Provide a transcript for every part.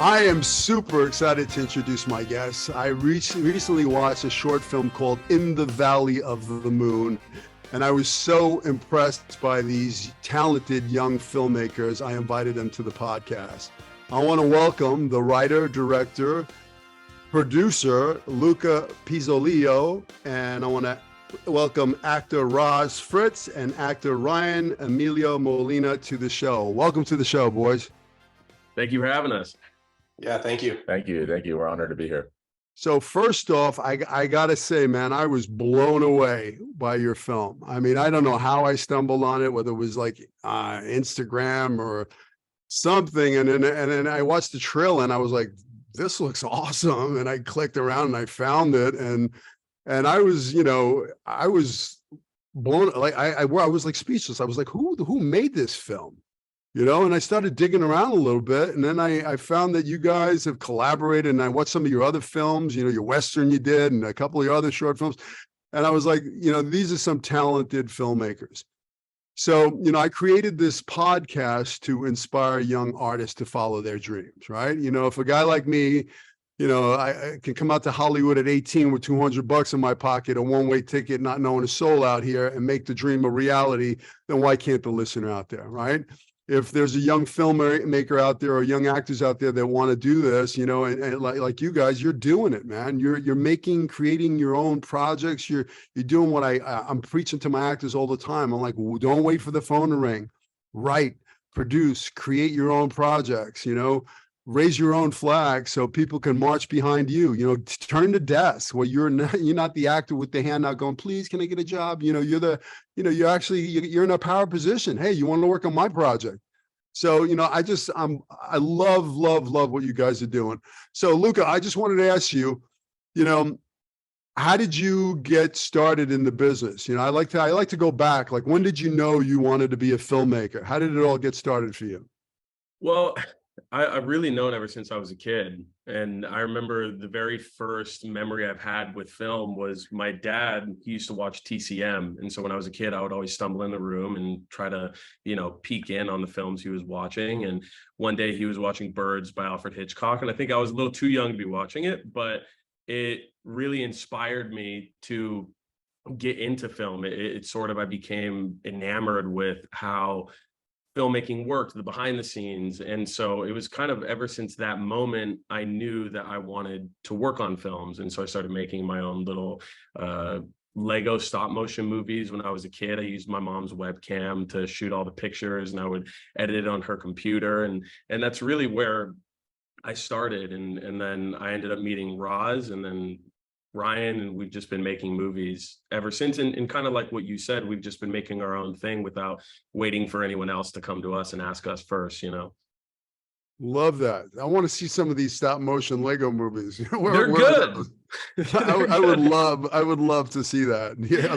I am super excited to introduce my guest. I recently watched a short film called In the Valley of the Moon, and I was so impressed by these talented young filmmakers, I invited them to the podcast. I want to welcome the writer, director, producer, Luca Pizzoleo, and I want to welcome actor Raz Fritz and actor Emilio Molina to the show. Welcome to the show, boys. Thank you for having us. Yeah, thank you. Thank you. We're honored to be here. So first off, I gotta say, man, I was blown away by your film. I mean, I don't know how I stumbled on it, whether it was like Instagram or something, and then I watched the trailer and I was like, this looks awesome, and I clicked around and I found it, and I was, I was blown, like I was like speechless. I was like, who made this film? And I started digging around a little bit, and then I found that you guys have collaborated, and I watched some of your other films, your Western you did, and a couple of your other short films. And I was like, these are some talented filmmakers. So, I created this podcast to inspire young artists to follow their dreams, right? If a guy like me, I can come out to Hollywood at 18 with $200 in my pocket, a one-way ticket, not knowing a soul out here, and make the dream a reality, then why can't the listener out there, right? If there's a young filmmaker out there or young actors out there that want to do this, and like you guys, you're doing it, man. You're creating your own projects. You're doing what I'm preaching to my actors all the time. I'm like, don't wait for the phone to ring. Write, produce, create your own projects. Raise your own flag so people can march behind you. Turn the desk where you're not the actor with the hand out going, please, can I get a job? You're in a power position. Hey, you want to work on my project? So, I love what you guys are doing. So Luca, I just wanted to ask you, how did you get started in the business? I like to go back. Like, when did you know you wanted to be a filmmaker? How did it all get started for you? Well, I've really known ever since I was a kid. And I remember the very first memory I've had with film was my dad. He used to watch TCM. And so when I was a kid, I would always stumble in the room and try to, peek in on the films he was watching. And one day he was watching Birds by Alfred Hitchcock. And I think I was a little too young to be watching it, but it really inspired me to get into film. I became enamored with how filmmaking worked, the behind the scenes. And so it was kind of ever since that moment, I knew that I wanted to work on films. And so I started making my own little Lego stop motion movies when I was a kid. I used my mom's webcam to shoot all the pictures, and I would edit it on her computer. And that's really where I started. And then I ended up meeting Roz and then Ryan, and we've just been making movies ever since. And kind of like what you said, we've just been making our own thing without waiting for anyone else to come to us and ask us first, Love that. I want to see some of these stop motion Lego movies. They're good. I would love to see that. Yeah,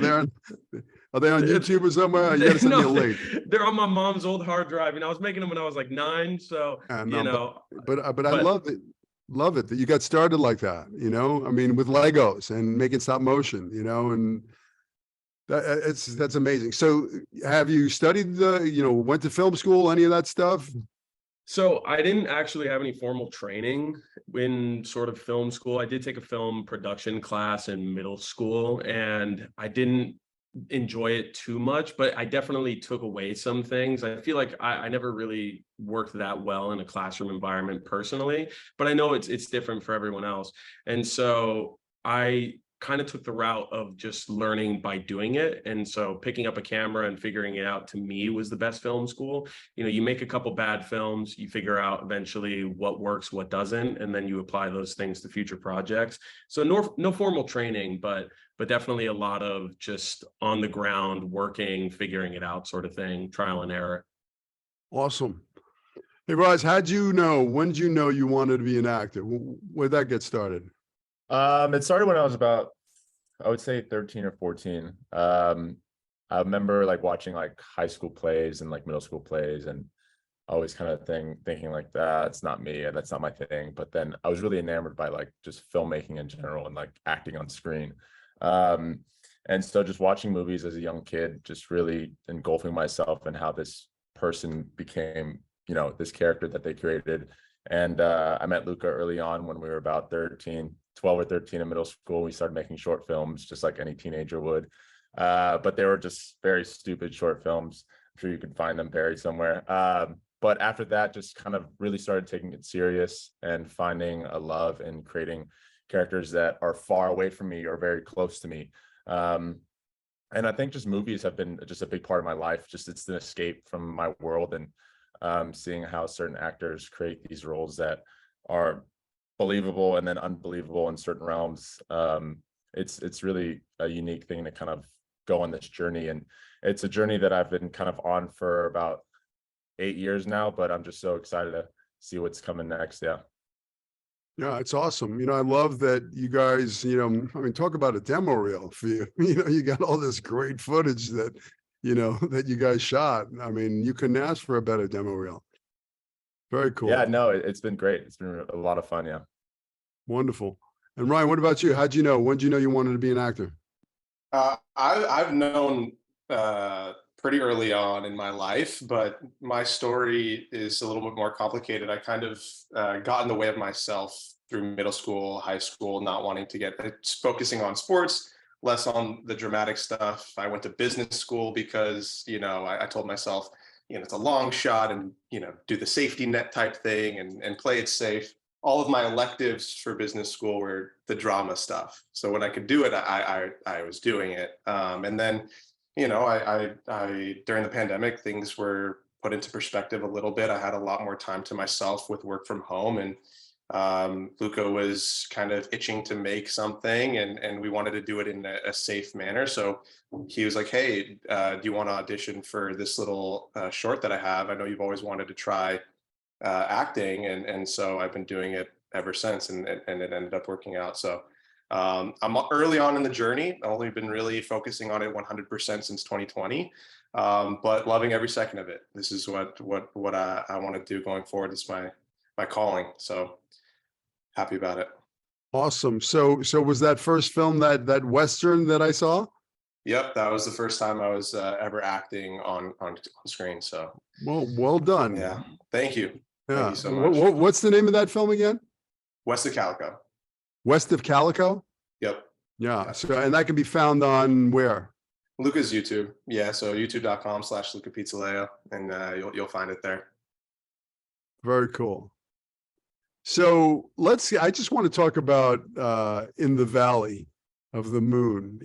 are they on YouTube or somewhere? You got to send me a link. They're on my mom's old hard drive, and I was making them when I was like 9. So but I love it. Love it that you got started like that, with Legos and making stop motion, and that's amazing. So have you studied went to film school, any of that stuff? So I didn't actually have any formal training in sort of film school. I did take a film production class in middle school, and I didn't enjoy it too much, but I definitely took away some things. I feel like I never really worked that well in a classroom environment personally, but I know it's different for everyone else. And so I kind of took the route of just learning by doing it. And so picking up a camera and figuring it out, to me, was the best film school. You make a couple bad films, you figure out eventually what works, what doesn't, and then you apply those things to future projects. So no formal training, but definitely a lot of just on the ground working, figuring it out sort of thing, trial and error. Awesome. Hey, Roz, when did you know you wanted to be an actor? Where'd that get started? It started when I was about, I would say 13 or 14. I remember like watching like high school plays and like middle school plays, and always kind of thinking like, that's not me, and that's not my thing. But then I was really enamored by like just filmmaking in general and like acting on screen. And so just watching movies as a young kid, just really engulfing myself in how this person became, this character that they created, And I met Luca early on when we were about 12 or 13 in middle school. We started making short films just like any teenager would. But they were just very stupid short films. I'm sure you could find them buried somewhere. But after that, just kind of really started taking it serious and finding a love in creating characters that are far away from me or very close to me. And I think just movies have been just a big part of my life. Just it's an escape from my world, and seeing how certain actors create these roles that are believable and then unbelievable in certain realms. It's really a unique thing to kind of go on this journey, and it's a journey that I've been kind of on for about 8 years now, but I'm just so excited to see what's coming next. Yeah. Yeah, it's awesome. I love that you guys, I mean, talk about a demo reel for you. You got all this great footage that, that you guys shot. I mean, you couldn't ask for a better demo reel. Very cool. Yeah, no, it's been great. It's been a lot of fun. Yeah. Wonderful. And Ryan, what about you? How'd you know? When did you know you wanted to be an actor? I've known pretty early on in my life, but my story is a little bit more complicated. I kind of got in the way of myself through middle school, high school, not wanting to get focusing on sports, less on the dramatic stuff. I went to business school because, I told myself, it's a long shot and, do the safety net type thing and play it safe. All of my electives for business school were the drama stuff. So when I could do it, I was doing it. And then, I during the pandemic, things were put into perspective a little bit. I had a lot more time to myself with work from home, and Luca was kind of itching to make something, and we wanted to do it in a safe manner. So he was like, "Hey, do you want to audition for this little short that I have? I know you've always wanted to try acting," and so I've been doing it ever since, and it ended up working out. So I'm early on in the journey. I've only been really focusing on it 100% since 2020, but loving every second of it. This is what I want to do going forward. It's my calling. So happy about it. Awesome. So was that first film that Western that I saw? Yep, that was the first time I was ever acting on screen. So Well done. yeah, thank you. Yeah. Thank you so much. What's the name of that film again? West of Calico. West of Calico? Yep. Yeah. So, and that can be found on where? Luca's YouTube. Yeah. So youtube.com/Luca Pizzoleo, and you'll find it there. Very cool. So I just want to talk about In the Valley of the Moon,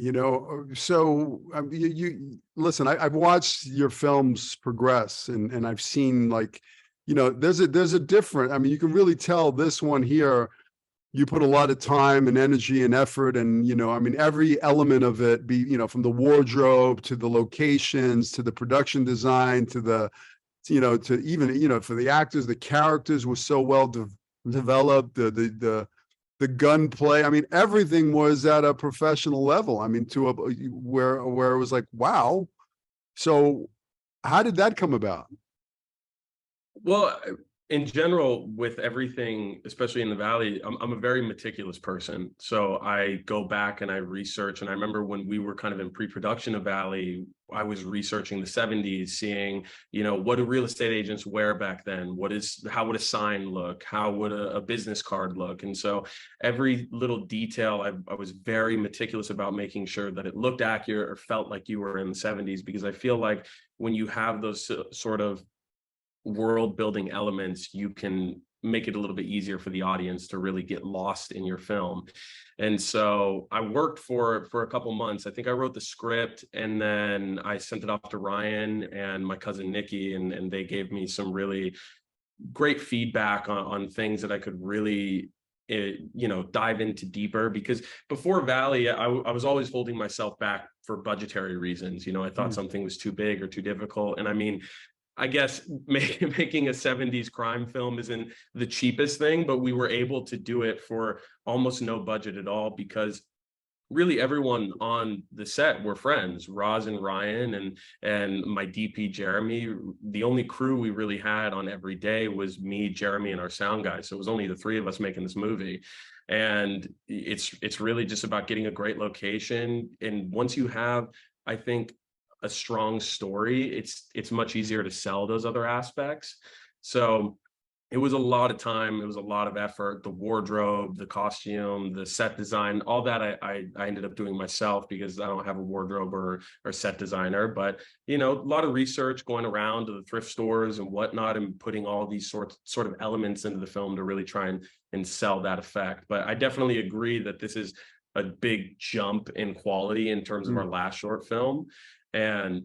so you listen, I've watched your films progress, and I've seen, like, there's a different, I mean, you can really tell this one here, you put a lot of time and energy and effort, and, I mean, every element of it, from the wardrobe to the locations, to the production design, to the, to even, for the actors, the characters were so well developed, the gunplay. I mean, everything was at a professional level. I mean, to where it was like, wow. So how did that come about? Well, in general, with everything, especially in the Valley, I'm a very meticulous person. So I go back and I research. And I remember when we were kind of in pre-production of Valley, I was researching the 70s, seeing, what do real estate agents wear back then? How would a sign look? How would a business card look? And so every little detail, I was very meticulous about making sure that it looked accurate or felt like you were in the 70s, because I feel like when you have those sort of world building elements, you can make it a little bit easier for the audience to really get lost in your film. And so I worked for a couple months. I think I wrote the script, and then I sent it off to Ryan and my cousin Nikki, and they gave me some really great feedback on things that I could really dive into deeper. Because before Valley, I was always holding myself back for budgetary reasons. I thought something was too big or too difficult. And I mean, I guess making a 70s crime film isn't the cheapest thing, but we were able to do it for almost no budget at all, because really everyone on the set were friends. Raz and Ryan and my DP Jeremy. The only crew we really had on every day was me, Jeremy, and our sound guy. So it was only the three of us making this movie. And it's really just about getting a great location. And once you have, I think, a strong story, it's much easier to sell those other aspects. So it was a lot of time. It was a lot of effort. The wardrobe, the costume, the set design, all that I ended up doing myself because I don't have a wardrobe or set designer. But you know, a lot of research, going around to the thrift stores and whatnot, and putting all these sort of elements into the film to really try and sell that effect. But I definitely agree that this is a big jump in quality in terms of our last short film, and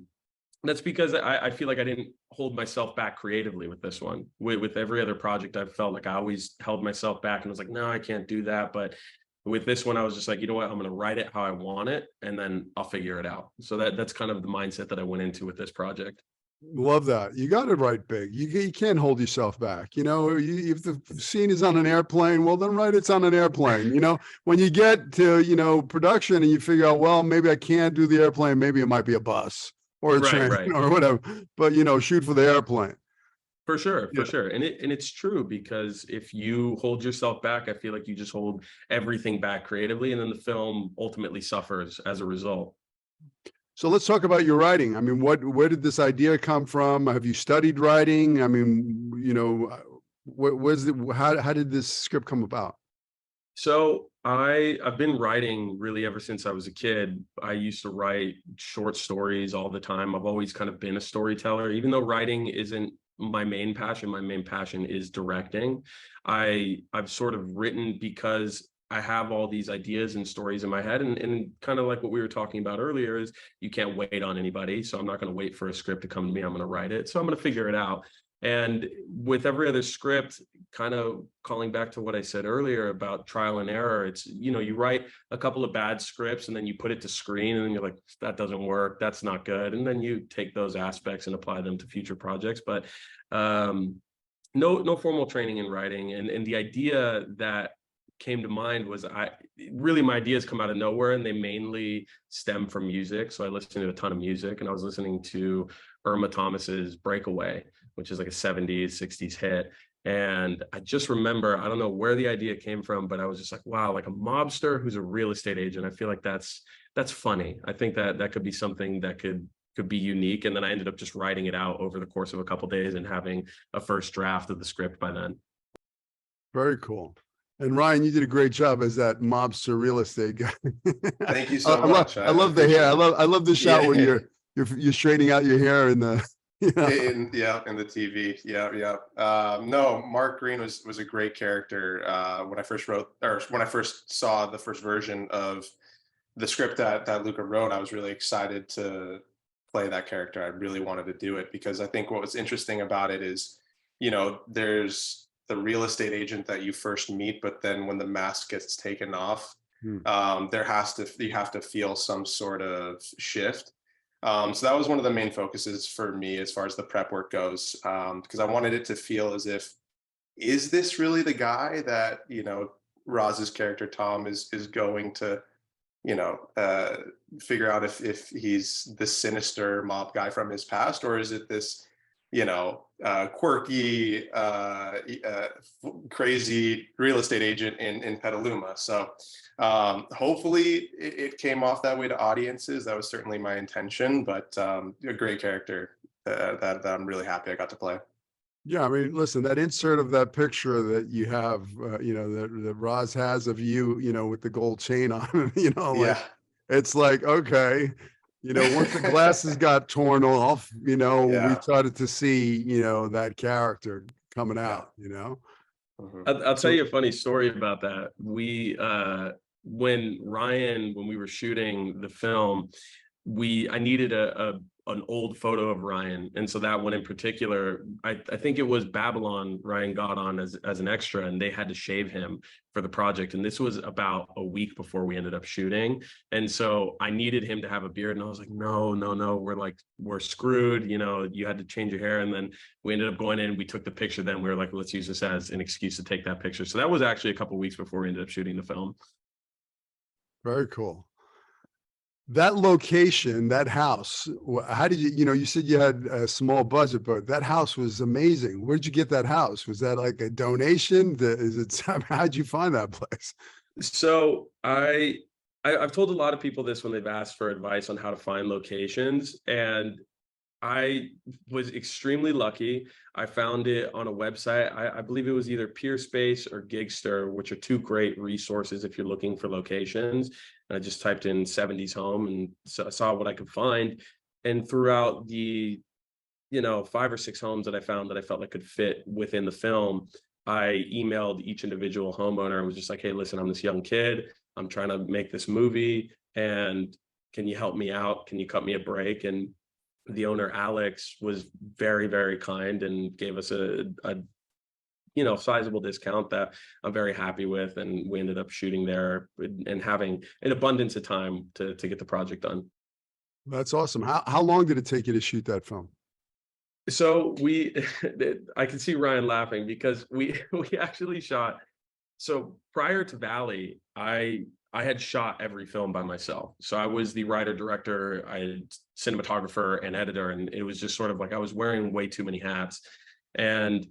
that's because I feel like I didn't hold myself back creatively with this one. With every other project, I felt like I always held myself back and was like, no, I can't do that. But with this one, I was just like, you know what, I'm going to write it how I want it, and then I'll figure it out. So that's kind of the mindset that I went into with this project. Love that. You got to write big. You can't hold yourself back. You know, if the scene is on an airplane, well, then write it's on an airplane. You know, when you get to, you know, production and you figure out, well, maybe I can't do the airplane. Maybe it might be a bus or a train or whatever. But, you know, shoot for the airplane. For sure. And it's true, because if you hold yourself back, I feel like you just hold everything back creatively, and then the film ultimately suffers as a result. So let's talk about your writing. I mean, where did this idea come from? Have you studied writing? I mean, you know, how did this script come about? So I've been writing really ever since I was a kid. I used to write short stories all the time. I've always kind of been a storyteller, even though writing isn't my main passion. My main passion is directing. I've sort of written because I have all these ideas and stories in my head, and kind of like what we were talking about earlier is you can't wait on anybody. So I'm not going to wait for a script to come to me. I'm going to write it. So I'm going to figure it out. And with every other script, kind of calling back to what I said earlier about trial and error, it's, you know, you write a couple of bad scripts and then you put it to screen and then you're like, that doesn't work. That's not good. And then you take those aspects and apply them to future projects. But no formal training in writing. And the idea that came to mind was my ideas come out of nowhere, and they mainly stem from music. So I listened to a ton of music, and I was listening to Irma Thomas's Breakaway, which is like a 70s, 60s hit. And I just remember, I don't know where the idea came from, but I was just like, wow, like a mobster who's a real estate agent. I feel like that's funny. I think that could be something that could be unique. And then I ended up just writing it out over the course of a couple of days and having a first draft of the script by then. Very cool. And Ryan, you did a great job as that mobster real estate guy. Thank you so much. I love the hair. I love the shot when you're straightening out your hair in the in the TV. No, Mark Green was a great character. When I first saw the first version of the script that Luca wrote, I was really excited to play that character. I really wanted to do it because I think what was interesting about it is, you know, there's the real estate agent that you first meet, but then when the mask gets taken off, you have to feel some sort of shift. So that was one of the main focuses for me as far as the prep work goes, because I wanted it to feel as if, is this really the guy that, you know, Raz's character Tom is going to, you know, figure out if he's the sinister mob guy from his past, or is it this, you know, quirky, crazy real estate agent in Petaluma. So hopefully it came off that way to audiences. That was certainly my intention, but a great character that I'm really happy I got to play. Yeah, I mean, listen, that insert of that picture that you have, you know, that Raz has of you, you know, with the gold chain on, you know, like, it's like, okay, you know, once the glasses got torn off, you know, we started to see, you know, that character coming out, you know. I'll tell you a funny story about that. When we were shooting the film, I needed an old photo of Ryan. And so that one in particular, I think it was Babylon Ryan got on as an extra, and they had to shave him for the project. And this was about a week before we ended up shooting. And so I needed him to have a beard. And I was like, no, we're screwed. You know, you had to change your hair. And then we ended up going in, we took the picture. Then we were like, let's use this as an excuse to take that picture. So that was actually a couple of weeks before we ended up shooting the film. Very cool. That location, that house, how did you know, you said you had a small budget, but that house was amazing. Where'd you get that house? Was that like a donation? How'd you find that place? So I've told a lot of people this when they've asked for advice on how to find locations. And I was extremely lucky. I found it on a website. I believe it was either Peerspace or Gigster, which are two great resources if you're looking for locations. And I just typed in 70s home and saw what I could find. And throughout the 5 or 6 homes that I found that I felt like could fit within the film, I emailed each individual homeowner and was just like, hey, listen, I'm this young kid. I'm trying to make this movie, and can you help me out? Can you cut me a break? And the owner, Alex, was very, very kind and gave us a sizable discount that I'm very happy with. And we ended up shooting there and having an abundance of time to get the project done. That's awesome. How long did it take you to shoot that film? So I can see Ryan laughing because we actually shot. So prior to Valley, I had shot every film by myself. So I was the writer, director, cinematographer, and editor. And it was just sort of like I was wearing way too many hats. And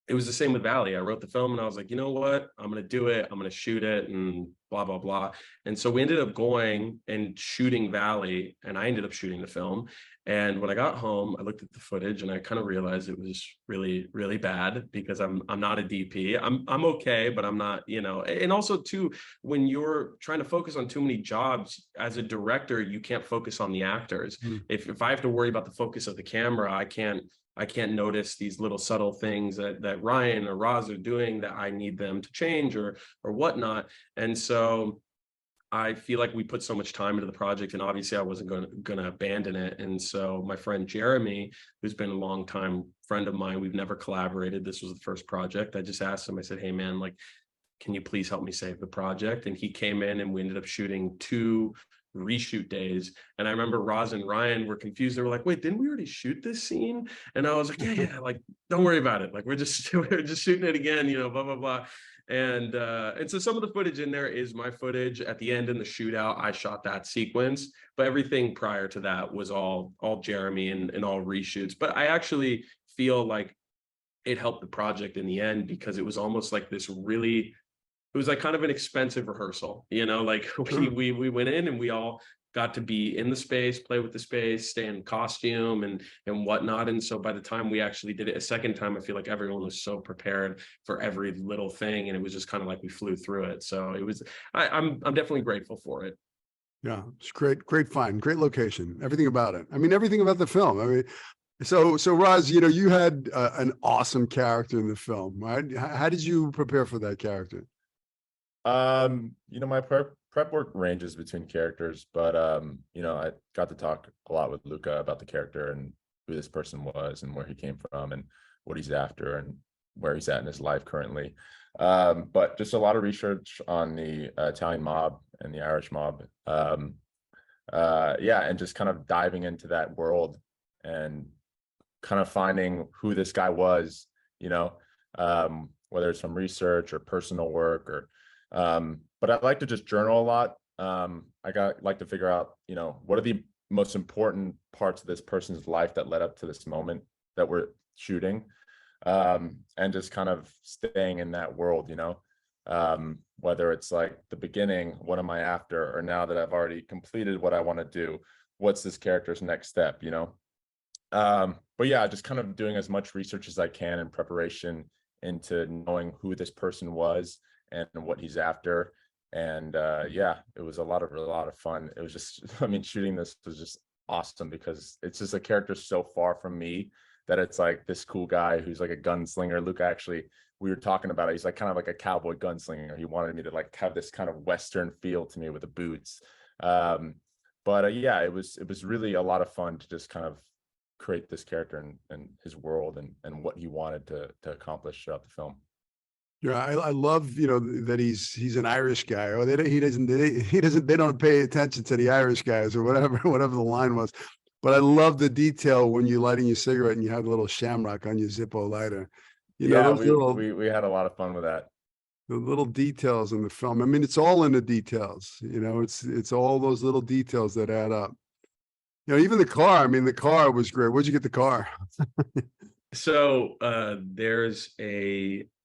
it was the same with Valley. I wrote the film and I was like, you know what? I'm going to do it. I'm going to shoot it and blah, blah, blah. And so we ended up going and shooting Valley, and I ended up shooting the film. And when I got home, I looked at the footage and I kind of realized it was really, really bad because I'm not a DP. I'm okay, but I'm not, and also too, when you're trying to focus on too many jobs as a director, you can't focus on the actors. If I have to worry about the focus of the camera, I can't notice these little subtle things that Ryan or Raz are doing that I need them to change or whatnot. And so I feel like we put so much time into the project, and obviously I wasn't going to abandon it. And so my friend Jeremy, who's been a longtime friend of mine, we've never collaborated. This was the first project. I just asked him, I said, hey man, like, can you please help me save the project? And he came in and we ended up shooting 2 reshoot days. And I remember Roz and Ryan were confused. They were like, wait, didn't we already shoot this scene? And I was like, yeah, like, don't worry about it. Like, we're just shooting it again, blah, blah, blah. And so some of the footage in there is my footage. At the end in the shootout, I shot that sequence, but everything prior to that was all Jeremy and all reshoots. But I actually feel like it helped the project in the end because it was almost like this really, it was like kind of an expensive rehearsal, like we went in and we all got to be in the space, play with the space, stay in costume and whatnot. And so by the time we actually did it a second time, I feel like everyone was so prepared for every little thing. And it was just kind of like we flew through it. So it was, I'm definitely grateful for it. Yeah, it's great find, great location, everything about it. I mean, everything about the film. I mean, so Raz, you had an awesome character in the film, right? How did you prepare for that character? My prep work ranges between characters, but I got to talk a lot with Luca about the character and who this person was and where he came from and what he's after and where he's at in his life currently. But just a lot of research on the Italian mob and the Irish mob. And just kind of diving into that world and kind of finding who this guy was, whether it's from research or personal work or but I like to just journal a lot. Like to figure out, what are the most important parts of this person's life that led up to this moment that we're shooting, and just kind of staying in that world, whether it's like the beginning, what am I after, or now that I've already completed what I want to do, what's this character's next step, but yeah, just kind of doing as much research as I can in preparation into knowing who this person was and what he's after. And it was a lot of fun. It was just, shooting this was just awesome because it's just a character so far from me that it's like this cool guy who's like a gunslinger. Luke, actually, we were talking about it. He's like kind of like a cowboy gunslinger. He wanted me to like have this kind of Western feel to me with the boots. It was really a lot of fun to just kind of create this character and his world and what he wanted to accomplish throughout the film. Yeah, I love that he's an Irish guy, or they don't pay attention to the Irish guys or whatever the line was. But I love the detail when you're lighting your cigarette and you have a little shamrock on your Zippo lighter. We had a lot of fun with that. The little details in the film. I mean, it's all in the details. It's all those little details that add up. Even the car. I mean, the car was great. Where'd you get the car? So there's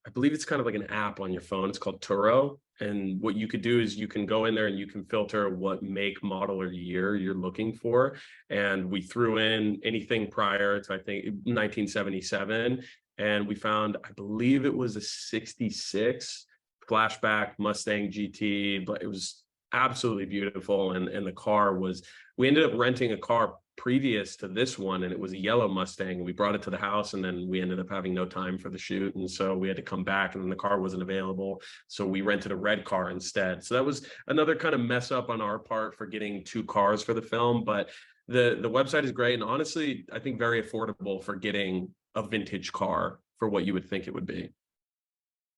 I believe it's kind of like an app on your phone. It's called Turo. And what you could do is you can go in there and you can filter what make, model, or year you're looking for. And we threw in anything prior to, I think, 1977. And we found, I believe it was a 66 flashback Mustang GT, but it was absolutely beautiful. And the car was, we ended up renting a car previous to this one, and it was a yellow Mustang. We brought it to the house, and then we ended up having no time for the shoot, and so we had to come back, and then the car wasn't available, so we rented a red car instead. So that was another kind of mess up on our part for getting two cars for the film. But the website is great, and honestly, I think very affordable for getting a vintage car for what you would think it would be.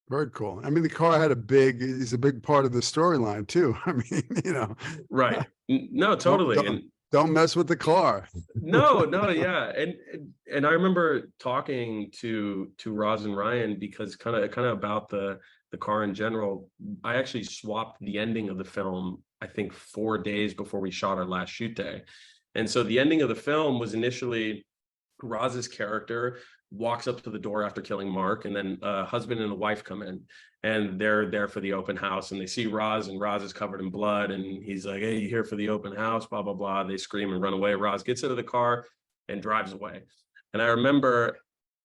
Very cool. I mean, the car is a big part of the storyline too. I mean, you know. Right. No, totally. Don't mess with the car. No, yeah. And I remember talking to Raz and Ryan, because kind of about the car in general. I actually swapped the ending of the film, I think 4 days before we shot our last shoot day. And so the ending of the film was initially Raz's character walks up to the door after killing Mark, and then a husband and a wife come in, and they're there for the open house, and they see Raz, and Raz is covered in blood, and he's like, "Hey, you here for the open house?" Blah blah blah. They scream and run away. Raz gets out of the car and drives away. And I remember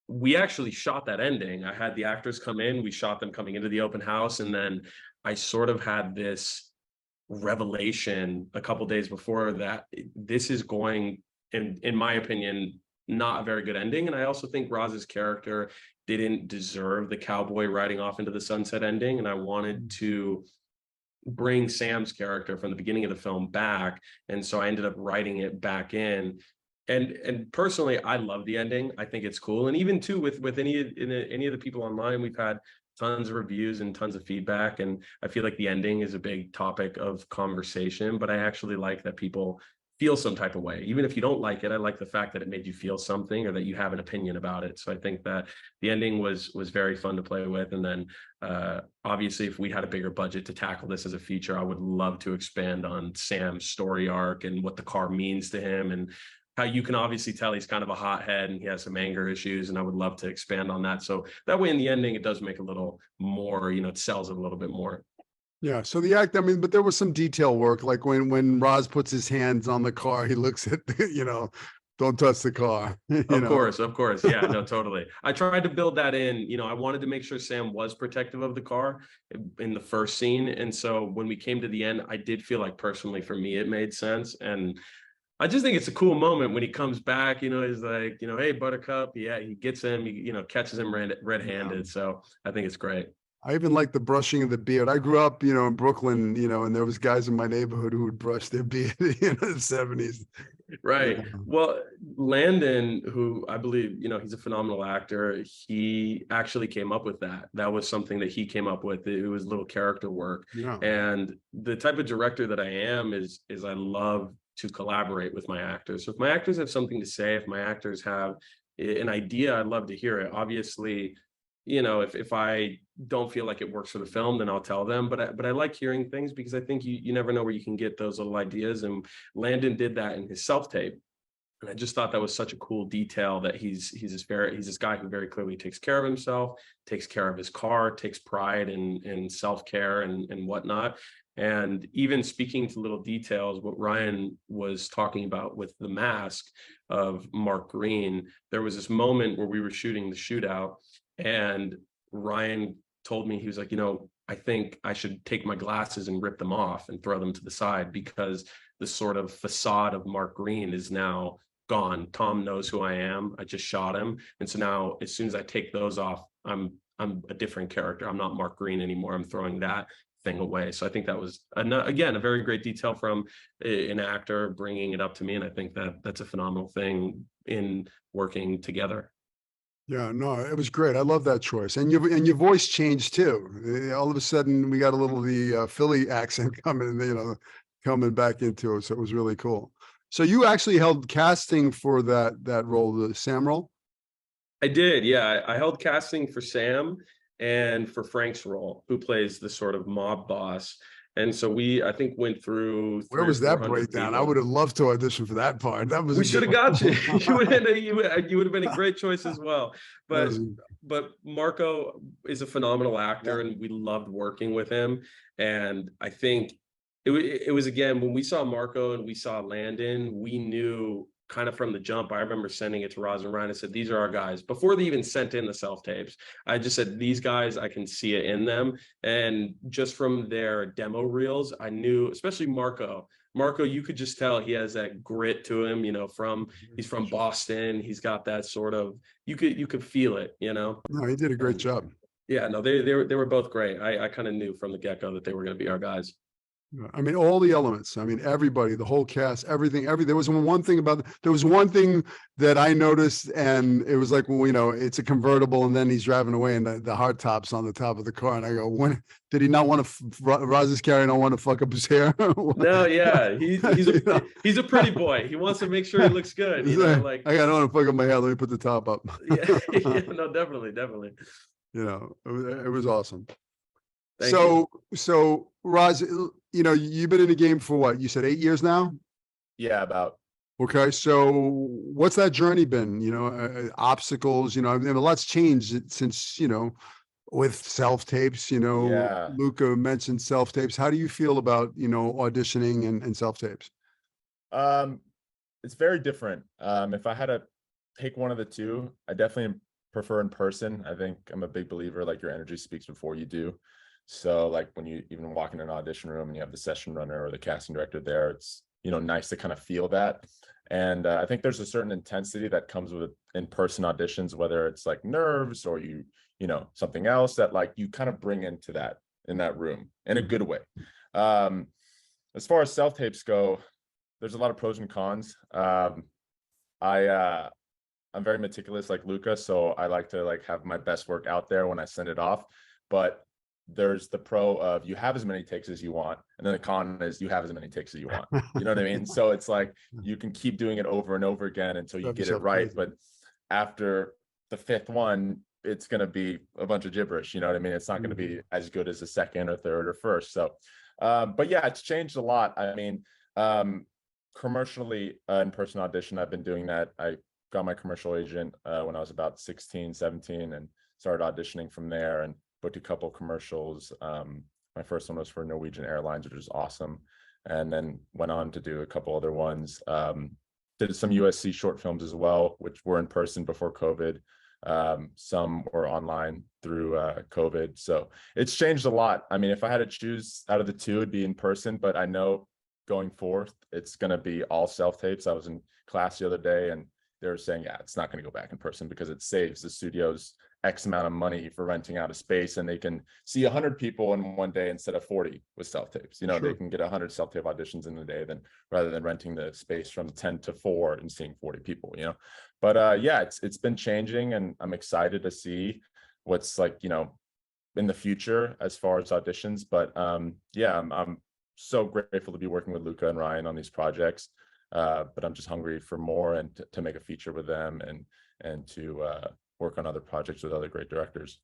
we actually shot that ending. I had the actors come in, we shot them coming into the open house, and then I sort of had this revelation a couple days before that this is going, in my opinion, not a very good ending. And I also think Raz's character didn't deserve the cowboy riding off into the sunset ending. And I wanted to bring Sam's character from the beginning of the film back. And so I ended up writing it back in. And personally, I love the ending. I think it's cool. And even too, with any of the people online, we've had tons of reviews and tons of feedback. And I feel like the ending is a big topic of conversation, but I actually like that people feel some type of way. Even if you don't like it, I like the fact that it made you feel something, or that you have an opinion about it. So I think that the ending was very fun to play with. And then obviously, if we had a bigger budget to tackle this as a feature, I would love to expand on Sam's story arc and what the car means to him, and how you can obviously tell he's kind of a hothead and he has some anger issues. And I would love to expand on that. So that way in the ending, it does make a little more, it sells it a little bit more. Yeah. So the act, I mean, but there was some detail work, like when Raz puts his hands on the car, he looks at, don't touch the car. Of course. Yeah, no, totally. I tried to build that in, I wanted to make sure Sam was protective of the car in the first scene. And so when we came to the end, I did feel like personally for me, it made sense. And I just think it's a cool moment when he comes back, he's like, "Hey, Buttercup." Yeah, he gets him, he, catches him red-handed. Yeah. So I think it's great. I even like the brushing of the beard. I grew up, in Brooklyn, and there was guys in my neighborhood who would brush their beard in the 70s. Right. Yeah. Well, Landon, who I believe, he's a phenomenal actor. He actually came up with that. That was something that he came up with. It was little character work. Yeah. And the type of director that I am is I love to collaborate with my actors. So if my actors have something to say, if my actors have an idea, I'd love to hear it. Obviously, if I don't feel like it works for the film, then I'll tell them. But I like hearing things, because I think you never know where you can get those little ideas. And Landon did that in his self-tape. And I just thought that was such a cool detail, that he's this guy who very clearly takes care of himself, takes care of his car, takes pride in self-care and whatnot. And even speaking to little details, what Ryan was talking about with the mask of Mark Green, there was this moment where we were shooting the shootout, and Ryan told me, he was like, I think I should take my glasses and rip them off and throw them to the side, because the sort of facade of Mark Green is now gone. Tom knows who I am. I just shot him. And so now as soon as I take those off, I'm a different character. I'm not Mark Green anymore. I'm throwing that thing away. So I think that was, again, a very great detail from an actor bringing it up to me. And I think that's a phenomenal thing in working together. Yeah, no, it was great. I love that choice. And your voice changed too. All of a sudden we got a little of the Philly accent coming back into it. So it was really cool. So you actually held casting for that role, the Sam role? I did. Yeah. I held casting for Sam and for Frank's role, who plays the sort of mob boss. And so I think went through Where 300 was or that 400 breakdown? I people. would have loved to audition for that part. That was We a should good have got you. one. You would have been a great choice as well. That But was- Marco is a phenomenal actor, and we loved working with him. And I think it was again, when we saw Marco and we saw Landon, we knew kind of from the jump. I remember sending it to Raz and Ryan. I said, these are our guys. Before they even sent in the self-tapes, I just said, these guys, I can see it in them. And just from their demo reels, I knew, especially Marco, you could just tell he has that grit to him, you know, he's from Boston. He's got that sort of, you could feel it, you know? No, he did a great job. Yeah, no, they were both great. I kind of knew from the get-go that they were going to be our guys. I mean, all the elements. I mean, everybody, the whole cast, everything. There was one thing that I noticed, and it was like, well, you know, it's a convertible, and then he's driving away, and the hard top's on the top of the car, and I go, when did he not want to? Raz's carry don't want to fuck up his hair. No, yeah, he's a pretty boy. He wants to make sure he looks good. You know, like I don't want to fuck up my hair. Let me put the top up. yeah, no, definitely. You know, it was awesome. Thank you. So Raz, you know, you've been in the game for what? You said 8 years now? Yeah, about. Okay. So what's that journey been? You know, obstacles, you know, I mean, a lot's changed since, you know, with self-tapes, you know, Yeah. Luca mentioned self-tapes. How do you feel about, you know, auditioning and self-tapes? It's very different. If I had to pick one of the two, I definitely prefer in person. I think I'm a big believer, like, your energy speaks before you do. So like when you even walk in an audition room and you have the session runner or the casting director there, it's, you know, nice to kind of feel that. And I think there's a certain intensity that comes with in-person auditions, whether it's like nerves or you know, something else that like you kind of bring into that in that room in a good way. As far as self-tapes go, there's a lot of pros and cons. I'm very meticulous like Luca, so I like to like have my best work out there when I send it off. But there's the pro of you have as many takes as you want, and then the con is you have as many takes as you want. You know what I mean? So it's like you can keep doing it over and over again until you get it right. But after the fifth one, it's going to be a bunch of gibberish. You know what I mean? It's not going to be as good as the second or third or first. So, but yeah, it's changed a lot. I mean, commercially, in-person audition, I've been doing that. I got my commercial agent when I was about 16, 17, and started auditioning from there and booked a couple commercials. My first one was for Norwegian Airlines, which was awesome. And then went on to do a couple other ones. Did some USC short films as well, which were in person before COVID. Some were online through COVID. So it's changed a lot. I mean, if I had to choose out of the two, it'd be in person, but I know going forth, it's going to be all self-tapes. I was in class the other day and they were saying, yeah, it's not going to go back in person because it saves the studios X amount of money for renting out a space, and they can see 100 people in one day instead of 40 with self-tapes. You know, they can get 100 self-tape auditions in a day rather than renting the space from 10 to 4 and seeing 40 people, you know. But yeah, it's been changing, and I'm excited to see what's like, you know, in the future as far as auditions. But yeah, I'm so grateful to be working with Luca and Ryan on these projects. But I'm just hungry for more and to make a feature with them and to work on other projects with other great directors.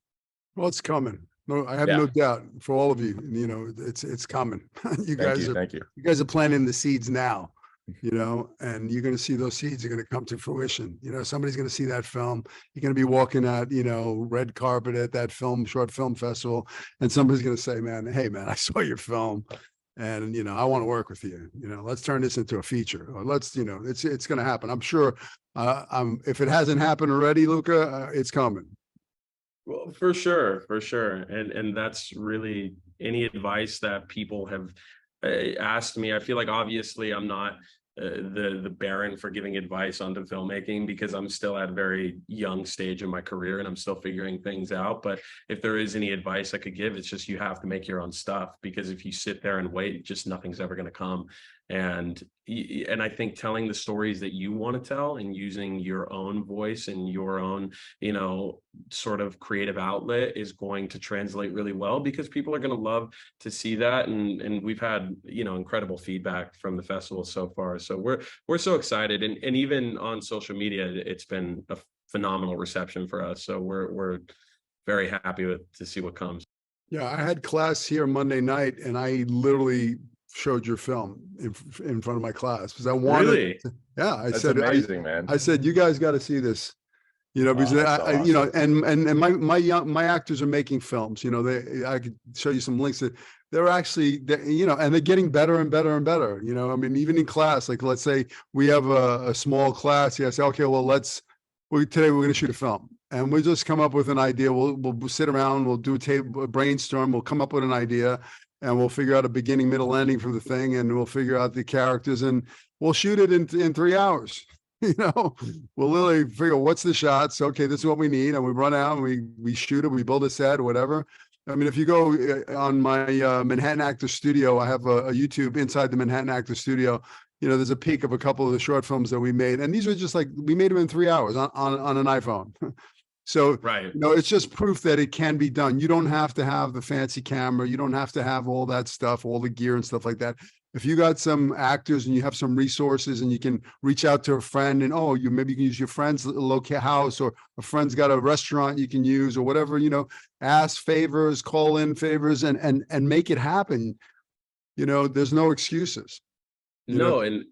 Well, it's coming. No, I have no doubt for all of you. You know, it's coming. You guys are planting the seeds now. You know, and you're going to see those seeds are going to come to fruition. You know, somebody's going to see that film. You're going to be walking out, you know, red carpet at that short film festival, and somebody's going to say, "Man, hey, man, I saw your film, and you know, I want to work with you. You know, let's turn this into a feature. Or let's, you know, it's going to happen. I'm sure. If it hasn't happened already, Luca, it's coming." Well, for sure, and that's really any advice that people have asked me. I feel like obviously I'm not the Baron for giving advice onto filmmaking because I'm still at a very young stage in my career and I'm still figuring things out. But if there is any advice I could give, it's just you have to make your own stuff, because if you sit there and wait, just nothing's ever going to come. And I think telling the stories that you want to tell and using your own voice and your own, you know, sort of creative outlet is going to translate really well, because people are going to love to see that. And we've had, you know, incredible feedback from the festival so far. So we're so excited. And even on social media, it's been a phenomenal reception for us. So we're very happy to see what comes. Yeah, I had class here Monday night and I literally showed your film in front of my class because I wanted, Really? yeah, I That's said, amazing, man. I said, you guys got to see this, because Oh, that's so you know, awesome. and my actors are making films, I could show you some links that they're actually, and they're getting better and better and better, I mean, even in class, like, let's say we have a small class. Yeah, I say, okay, well, today we're going to shoot a film and we'll just come up with an idea. We'll sit around, we'll do a brainstorm, we'll come up with an idea and we'll figure out a beginning, middle, ending for the thing. And we'll figure out the characters and we'll shoot it in 3 hours. We'll literally figure what's the shots. Okay, this is what we need. And we run out and we shoot it, we build a set or whatever. I mean, if you go on my Manhattan Actor Studio, I have a YouTube inside the Manhattan Actor Studio. There's a peek of a couple of the short films that we made. And these were just like, we made them in 3 hours on an iPhone. So, Right. it's just proof that it can be done. You don't have to have the fancy camera. You don't have to have all that stuff, all the gear and stuff like that. If you got some actors and you have some resources and you can reach out to a friend and, maybe you can use your friend's local house or a friend's got a restaurant you can use or whatever, ask favors, call in favors and make it happen. There's no excuses. No, and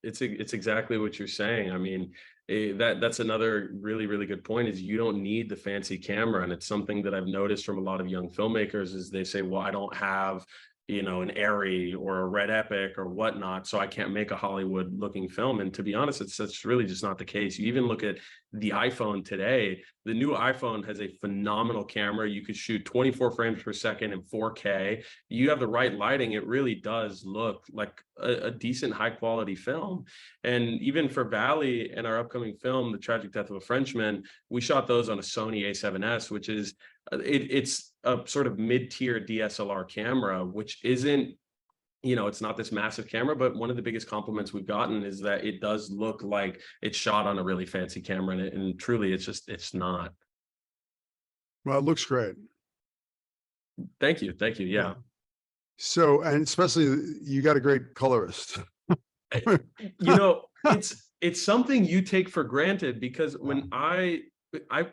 it's exactly what you're saying. I mean, that's another really, really good point is you don't need the fancy camera. And it's something that I've noticed from a lot of young filmmakers is they say, well, I don't have, an Airy or a Red Epic or whatnot, so I can't make a Hollywood looking film. And to be honest, that's really just not the case. You even look at the iPhone today, the new iPhone has a phenomenal camera. You could shoot 24 frames per second in 4K. You have the right lighting. It really does look like a decent high quality film. And even for Valley and our upcoming film, The Tragic Death of a Frenchman, we shot those on a Sony A7S, which is, it's a sort of mid-tier DSLR camera, which isn't, it's not this massive camera, but one of the biggest compliments we've gotten is that it does look like it's shot on a really fancy camera. And truly, it's not. Well, it looks great. Thank you. Thank you. Yeah. So, and especially you got a great colorist. It's something you take for granted because when I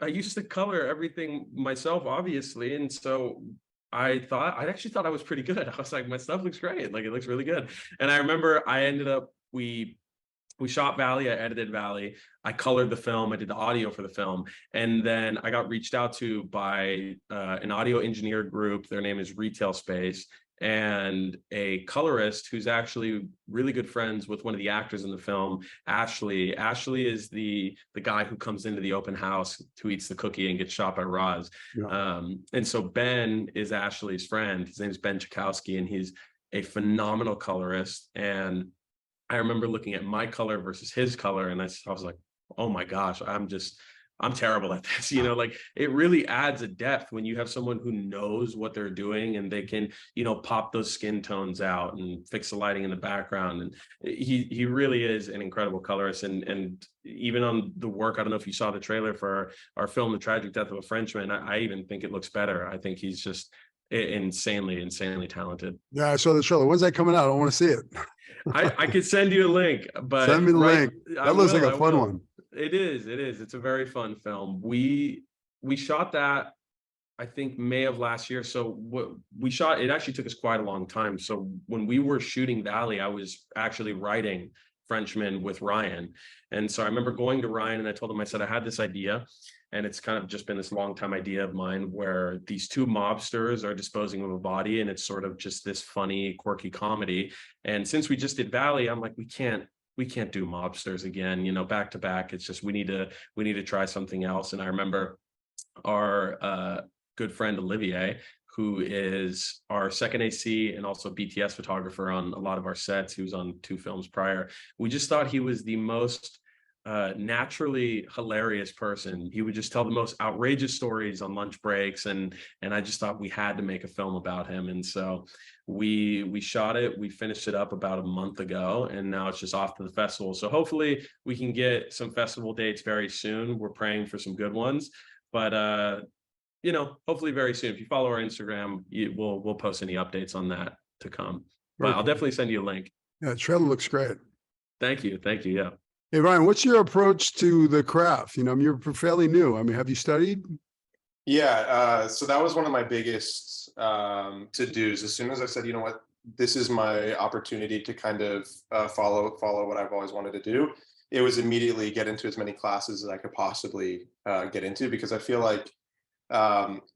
used to color everything myself, obviously. And so I actually thought I was pretty good. I was like, my stuff looks great. Like, it looks really good. And I remember we shot Valley, I edited Valley, I colored the film, I did the audio for the film. And then I got reached out to by an audio engineer group. Their name is Retail Space, and a colorist who's actually really good friends with one of the actors in the film, Ashley. Ashley is the guy who comes into the open house, who eats the cookie and gets shot by Raz. Yeah. And so Ben is Ashley's friend. His name's Ben Chakowski, and he's a phenomenal colorist. And I remember looking at my color versus his color, and I was like, oh my gosh, I'm terrible at this. Like, it really adds a depth when you have someone who knows what they're doing and they can, pop those skin tones out and fix the lighting in the background. And he really is an incredible colorist. And even on the work, I don't know if you saw the trailer for our film, The Tragic Death of a Frenchman, I even think it looks better. I think he's just insanely talented. Yeah, I saw the trailer. When's that coming out? I want to see it. I could send you a link, but send me the link. That looks like a fun one. It is. It's a very fun film. We shot that, I think, May of last year. So what we shot, it actually took us quite a long time. So when we were shooting Valley, I was actually writing Frenchman with Ryan. And so I remember going to Ryan and I told him, I said, I had this idea. And it's kind of just been this long time idea of mine where these two mobsters are disposing of a body. And it's sort of just this funny, quirky comedy. And since we just did Valley, I'm like, we can't do mobsters again, back to back. It's just, we need to try something else. And I remember our good friend Olivier, who is our second AC and also BTS photographer on a lot of our sets. He was on 2 films prior. We just thought he was the most naturally hilarious person. He would just tell the most outrageous stories on lunch breaks, and I just thought we had to make a film about him. And so we shot it. We finished it up about a month ago, and now it's just off to the festival. So hopefully we can get some festival dates very soon. We're praying for some good ones, but hopefully very soon. If you follow our Instagram, we'll post any updates on that to come. But I'll definitely send you a link. Yeah, the trailer looks great. Thank you. Yeah. Hey, Ryan, what's your approach to the craft? You're fairly new. I mean, have you studied? Yeah, so that was one of my biggest to-dos. As soon as I said, you know what, this is my opportunity to kind of follow what I've always wanted to do, it was immediately get into as many classes as I could possibly get into, because I feel like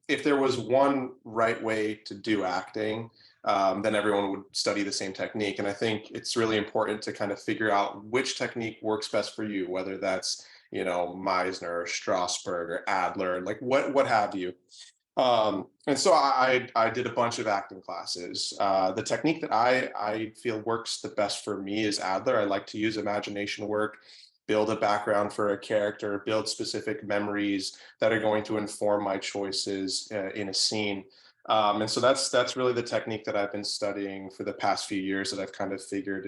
if there was one right way to do acting, then everyone would study the same technique. And I think it's really important to kind of figure out which technique works best for you, whether that's, you know, Meisner or Strasberg or Adler, like what have you. And so I did a bunch of acting classes. The technique that I feel works the best for me is Adler. I like to use imagination work, build a background for a character, build specific memories that are going to inform my choices in a scene. And so that's really the technique that I've been studying for the past few years, that I've kind of figured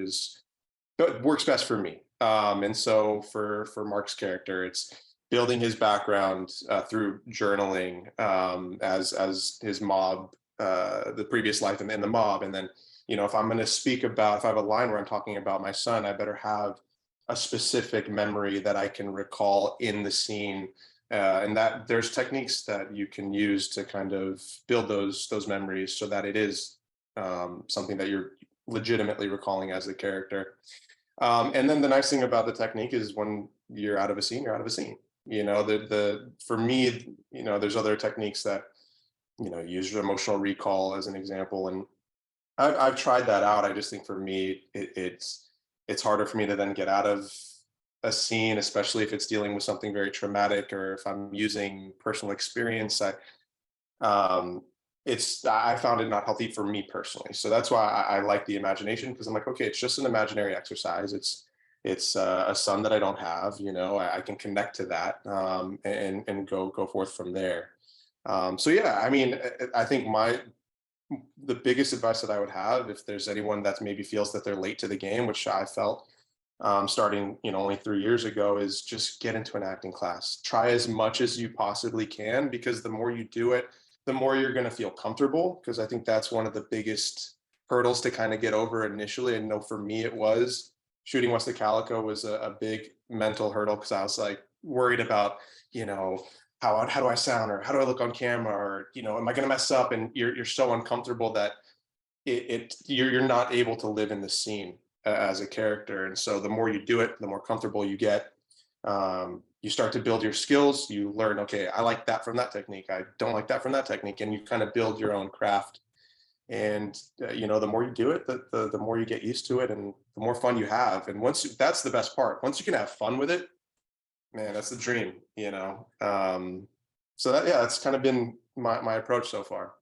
works best for me. And so for Mark's character, it's building his background through journaling as his mob, the previous life in the mob. And then, you know, if I'm going to speak about, if I have a line where I'm talking about my son, I better have a specific memory that I can recall in the scene. And that there's techniques that you can use to kind of build those memories so that it is something that you're legitimately recalling as the character. And then the nice thing about the technique is when you're out of a scene, you're out of a scene. You know, for me, you know, there's other techniques that, you know, use emotional recall as an example. And I've tried that out. I just think for me, it's harder for me to then get out of a scene, especially if it's dealing with something very traumatic, or if I'm using personal experience. I found it not healthy for me personally. So that's why I like the imagination, because I'm like, okay, it's just an imaginary exercise. It's a son that I don't have, you know, I can connect to that and go forth from there. So yeah, I mean, I think the biggest advice that I would have, if there's anyone that maybe feels that they're late to the game, which I felt starting, you know, only 3 years ago, is just get into an acting class. Try as much as you possibly can, because the more you do it, the more you're going to feel comfortable. Because I think that's one of the biggest hurdles to kind of get over initially. And I know for me, it was shooting West of Calico was a big mental hurdle, because I was like worried about, you know, how do I sound, or how do I look on camera, or, you know, am I going to mess up? And you're so uncomfortable that you're not able to live in the scene as a character. And so the more you do it, the more comfortable you get. You start to build your skills. You learn, okay, I like that from that technique, I don't like that from that technique, and you kind of build your own craft. And you know, the more you do it, the more you get used to it, and the more fun you have. And that's the best part. Once you can have fun with it, man, that's the dream, you know. So that's kind of been my approach so far.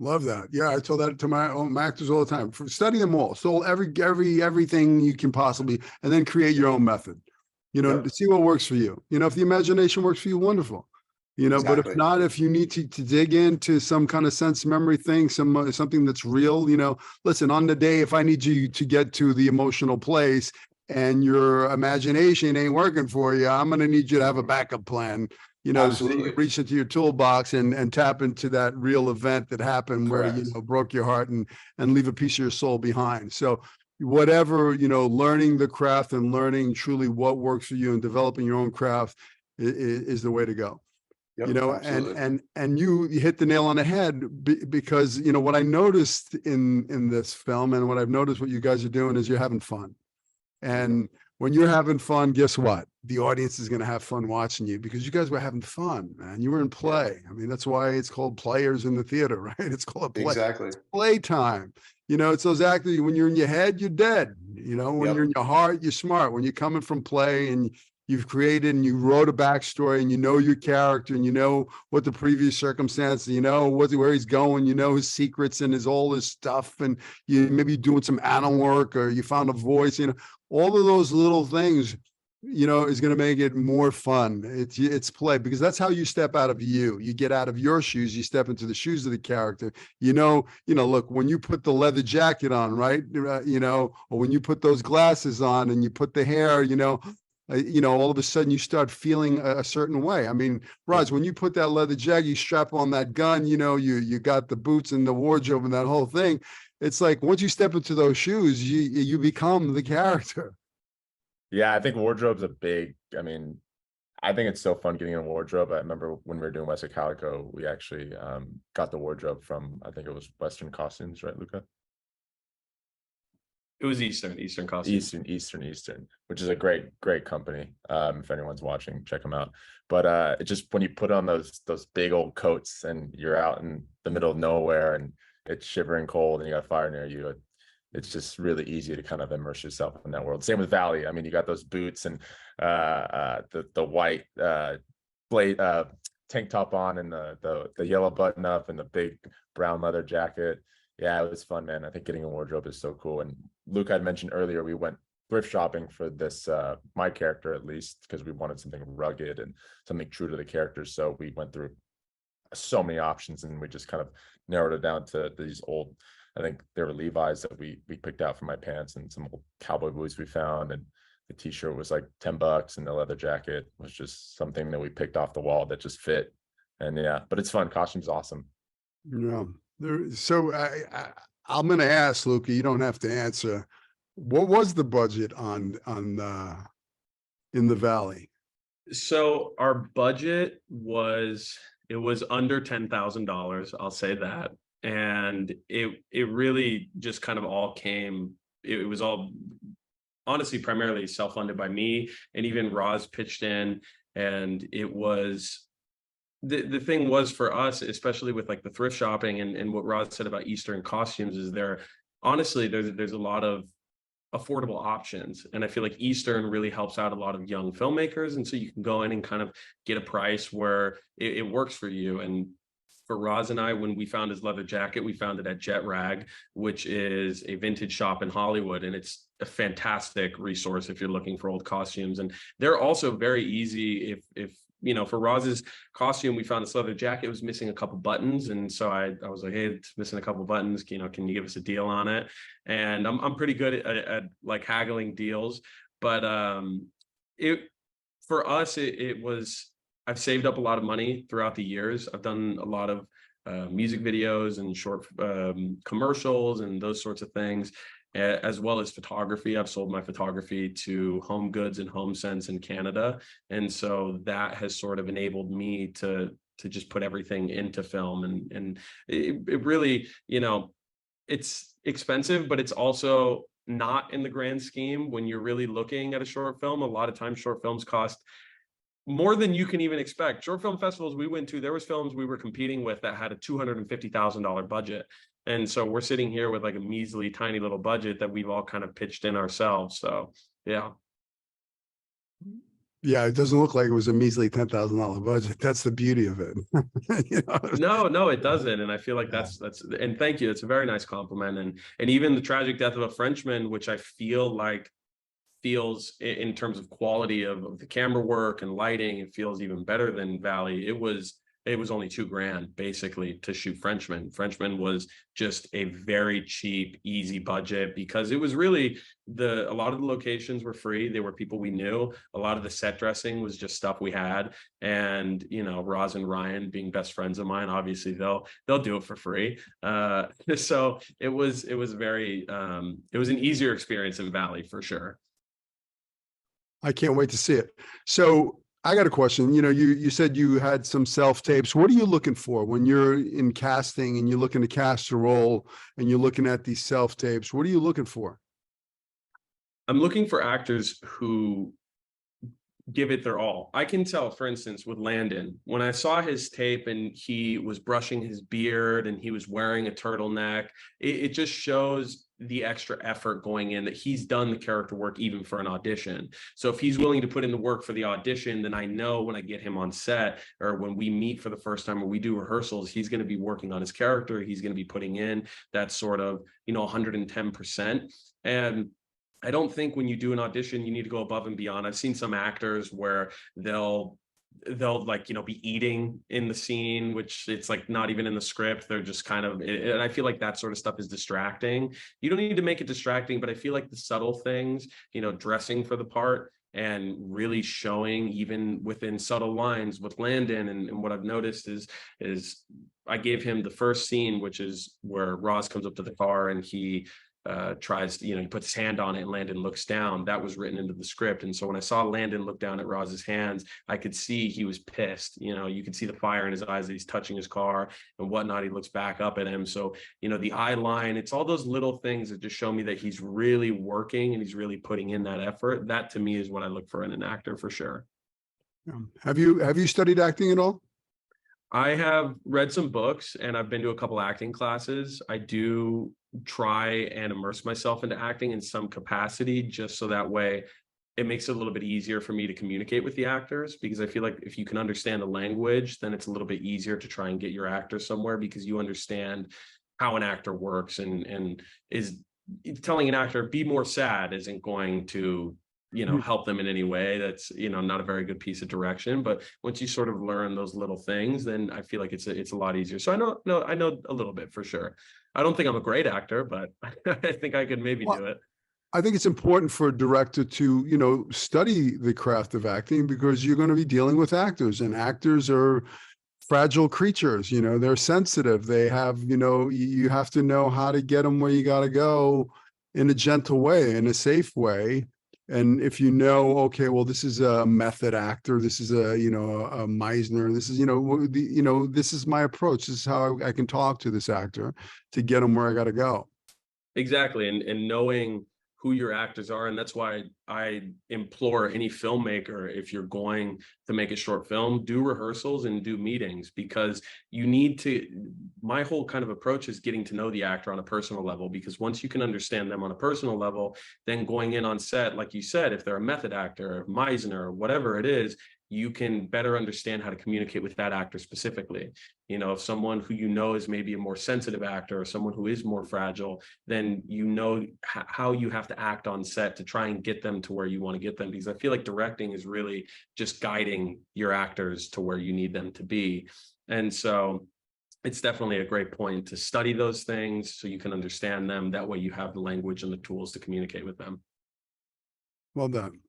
Love that. Yeah, I told that to my own actors all the time. Study them all. So everything you can possibly, and then create your own method. You know, to see what works for you. You know, if the imagination works for you, wonderful. You know, but if not, if you need to dig into some kind of sense memory thing, something that's real, you know, listen, on the day, if I need you to get to the emotional place and your imagination ain't working for you, I'm going to need you to have a backup plan. You know, so you can reach into your toolbox and tap into that real event that happened where, you know, broke your heart and leave a piece of your soul behind. So whatever, you know, learning the craft and learning truly what works for you and developing your own craft is the way to go. Yep, you know, absolutely. and you hit the nail on the head, because, you know, what I noticed in this film, and what I've noticed what you guys are doing, is you're having fun. And when you're having fun, guess what? The audience is going to have fun watching you, because you guys were having fun, man. You were in play. I mean, that's why it's called players in the theater, right? It's called a play. Exactly. It's playtime. You know, it's those actors, when you're in your head, you're dead. You know, when you're in your heart, you're smart. When you're coming from play and you've created and you wrote a backstory and you know your character and you know what the previous circumstances, you know where he's going, you know his secrets and all his stuff, and you maybe doing some animal work, or you found a voice, you know, all of those little things, you know, is going to make it more fun. It's play, because that's how you step out of you. You get out of your shoes, you step into the shoes of the character. You know, look, when you put the leather jacket on, right? You know, or when you put those glasses on and you put the hair, you know, all of a sudden you start feeling a certain way. I mean, Raz, when you put that leather jacket, you strap on that gun, you know, you got the boots and the wardrobe and that whole thing. It's like, once you step into those shoes, you become the character. Yeah, I think wardrobe's a big, I mean, I think it's so fun getting a wardrobe. I remember when we were doing Western Calico, we actually got the wardrobe from, I think it was Western Costumes, right, Luca? It was Eastern costumes. Eastern, which is a great company. If anyone's watching, check them out. But it just, when you put on those big old coats and you're out in the middle of nowhere and it's shivering cold and you got a fire near you, it's just really easy to kind of immerse yourself in that world. Same with Valley. I mean, you got those boots and the white blade tank top on and the yellow button up and the big brown leather jacket. Yeah, it was fun, man. I think getting a wardrobe is so cool. And Luke had mentioned earlier, we went thrift shopping for this, my character at least, because we wanted something rugged and something true to the characters. So we went through so many options and we just kind of narrowed it down to these old, I think they were Levi's that we picked out for my pants, and some old cowboy boots we found. And the t-shirt was like $10, and the leather jacket was just something that we picked off the wall that just fit. And yeah, but it's fun. Costume's awesome. Yeah. So I'm going to ask Luca, you don't have to answer. What was the budget on in the Valley? So our budget was, it was under $10,000, I'll say that. And it really just kind of all came, it was all honestly primarily self-funded by me, and even Raz pitched in. And it was, the thing was for us, especially with like the thrift shopping and what Raz said about Eastern costumes, is honestly, there's a lot of affordable options. And I feel like Eastern really helps out a lot of young filmmakers. And so you can go in and kind of get a price where it works for you. And for Raz and I, when we found his leather jacket, we found it at Jet Rag, which is a vintage shop in Hollywood. And it's a fantastic resource if you're looking for old costumes. And they're also very easy if you know, for Raz's costume, we found this leather jacket, it was missing a couple buttons. And so I was like, hey, it's missing a couple buttons. You know, can you give us a deal on it? And I'm pretty good at like haggling deals. But for us, it was, I've saved up a lot of money throughout the years. I've done a lot of music videos and short commercials and those sorts of things, as well as photography. I've sold my photography to Home Goods and HomeSense in Canada. And so that has sort of enabled me to just put everything into film. And it really, you know, it's expensive, but it's also not in the grand scheme. When you're really looking at a short film, a lot of times short films cost more than you can even expect. Short film festivals we went to, there was films we were competing with that had a $250,000 budget. And so we're sitting here with like a measly tiny little budget that we've all kind of pitched in ourselves. So yeah. Yeah, it doesn't look like it was a measly $10,000 budget. That's the beauty of it. You know? No, it doesn't. And I feel like that's, and thank you. It's a very nice compliment. And even the tragic death of a Frenchman, which I feel like feels in terms of quality of the camera work and lighting, it feels even better than Valley. It was only $2,000 basically to shoot Frenchman. Frenchman was just a very cheap, easy budget, because it was really a lot of the locations were free. They were people we knew. A lot of the set dressing was just stuff we had. And, you know, Raz and Ryan being best friends of mine, obviously they'll do it for free. So it was very, it was an easier experience in Valley for sure. I can't wait to see it. So I got a question. You know, you said you had some self tapes. What are you looking for when you're in casting and you're looking to cast a role and you're looking at these self tapes? What are you looking for? I'm looking for actors who give it their all. I can tell, for instance, with Landon, when I saw his tape and he was brushing his beard and he was wearing a turtleneck, it just shows the extra effort going in, that he's done the character work even for an audition. So if he's willing to put in the work for the audition, then I know when I get him on set or when we meet for the first time or we do rehearsals, he's going to be working on his character. He's going to be putting in that sort of, you know, 110%. And I don't think when you do an audition, you need to go above and beyond. I've seen some actors where they'll like, you know, be eating in the scene, which it's like not even in the script. They're just kind of, and I feel like that sort of stuff is distracting. You don't need to make it distracting, but I feel like the subtle things, you know, dressing for the part and really showing even within subtle lines with Landon. And what I've noticed is I gave him the first scene, which is where Ross comes up to the car and he tries to, he puts his hand on it and Landon looks down. That was written into the script. And so when I saw Landon look down at Raz's hands, I could see he was pissed. You could see the fire in his eyes that he's touching his car and whatnot. He looks back up at him. So, the eye line, it's all those little things that just show me that he's really working and he's really putting in that effort. That to me is what I look for in an actor for sure. Yeah. Have you studied acting at all? I have read some books and I've been to a couple acting classes. I do try and immerse myself into acting in some capacity, just so that way it makes it a little bit easier for me to communicate with the actors, because I feel like if you can understand the language, then it's a little bit easier to try and get your actor somewhere, because you understand how an actor works, and is telling an actor be more sad isn't going to help them in any way. That's not a very good piece of direction. But once you sort of learn those little things, then I feel like it's a lot easier. So I know a little bit for sure. I don't think I'm a great actor, but I think I could maybe do it. I think it's important for a director to study the craft of acting, because you're going to be dealing with actors, and actors are fragile creatures. They're sensitive. They have, you have to know how to get them where you got to go in a gentle way, in a safe way. And if okay, well, this is a method actor, this is a Meisner, this is, this is my approach. This is how I can talk to this actor to get him where I got to go. Exactly. And knowing who your actors are. And that's why I implore any filmmaker, if you're going to make a short film, do rehearsals and do meetings, because you need to, my whole kind of approach is getting to know the actor on a personal level, because once you can understand them on a personal level, then going in on set, like you said, if they're a method actor, or Meisner, or whatever it is, you can better understand how to communicate with that actor specifically. If someone who is maybe a more sensitive actor, or someone who is more fragile, then how you have to act on set to try and get them to where you want to get them. Because I feel like directing is really just guiding your actors to where you need them to be. And so it's definitely a great point to study those things so you can understand them. That way you have the language and the tools to communicate with them. Well done.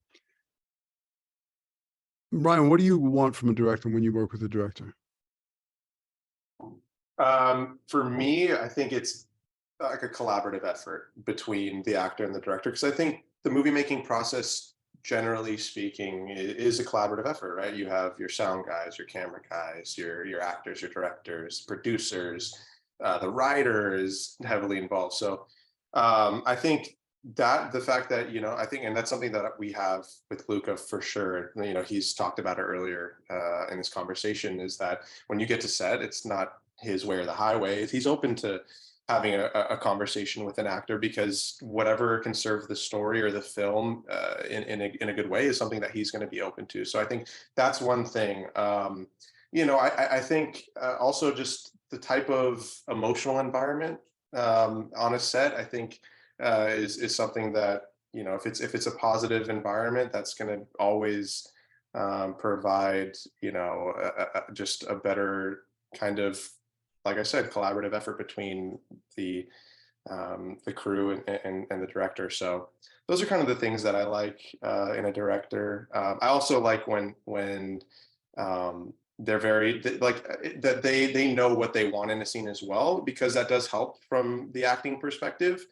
Brian, what do you want from a director when you work with a director? For me, I think it's like a collaborative effort between the actor and the director, because I think the movie making process, generally speaking, is a collaborative effort, right? You have your sound guys, your camera guys, your actors, your directors, producers, the writer is heavily involved. So I think that the fact that, I think, and that's something that we have with Luca for sure, he's talked about it earlier in this conversation, is that when you get to set, it's not his way or the highway. He's open to having a conversation with an actor, because whatever can serve the story or the film in a good way is something that he's going to be open to. So I think that's one thing. I think also just the type of emotional environment on a set, I think is something that, if it's a positive environment, that's going to always provide, just a better kind of, like I said, collaborative effort between the crew and the director. So those are kind of the things that I like in a director. I also like when they're very that they know what they want in a scene as well, because that does help from the acting perspective.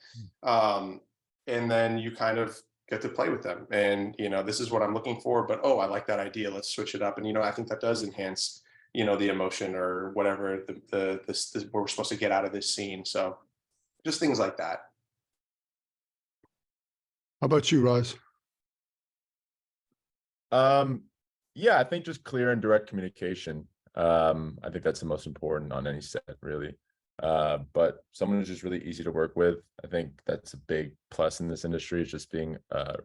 And then you kind of get to play with them, and this is what I'm looking for, but I like that idea, let's switch it up. And I think that does enhance the emotion or whatever this we're supposed to get out of this scene. So just things like that. How about you, Raz? Yeah, I think just clear and direct communication. I think that's the most important on any set, really. But someone who's just really easy to work with, I think that's a big plus in this industry, is just being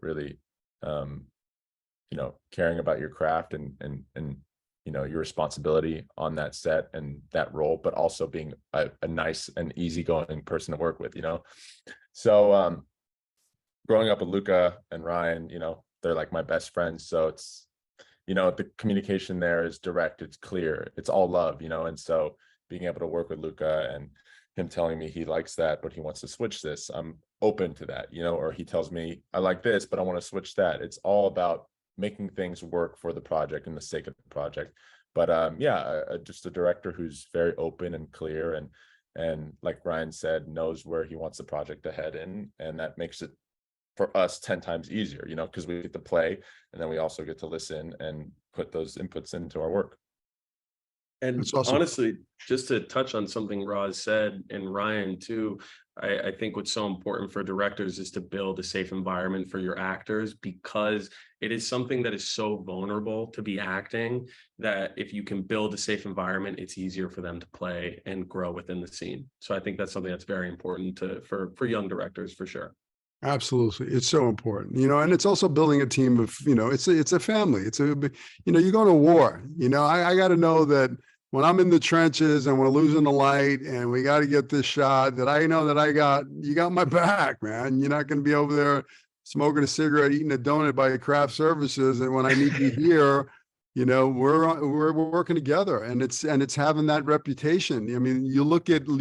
really caring about your craft and your responsibility on that set and that role, but also being a nice and easygoing person to work with. So growing up with Luca and Ryan, they're like my best friends, so it's the communication there is direct, it's clear, it's all love, and so being able to work with Luca and him telling me he likes that, but he wants to switch this, I'm open to that, or he tells me I like this, but I want to switch that. It's all about making things work for the project and the sake of the project. But just a director who's very open and clear and like Ryan said, knows where he wants the project to head in, and that makes it for us 10 times easier, you know, because we get to play and then we also get to listen and put those inputs into our work. And It's awesome. honestly, just to touch on something Roz said, and Ryan too, I think what's so important for directors is to build a safe environment for your actors, because it is something that is so vulnerable to be acting, that if you can build a safe environment, it's easier for them to play and grow within the scene. So I think that's something that's very important for young directors, for sure. Absolutely. It's so important, you know, and it's also building a team of, you know, it's a family. It's a, you know, you go to war, you know, I got to know that when I'm in the trenches and we're losing the light and we got to get this shot, that I know that you got my back, man. You're not going to be over there smoking a cigarette, eating a donut by craft services. And when I need you here, you know, we're working together, and it's having that reputation. I mean, you look at the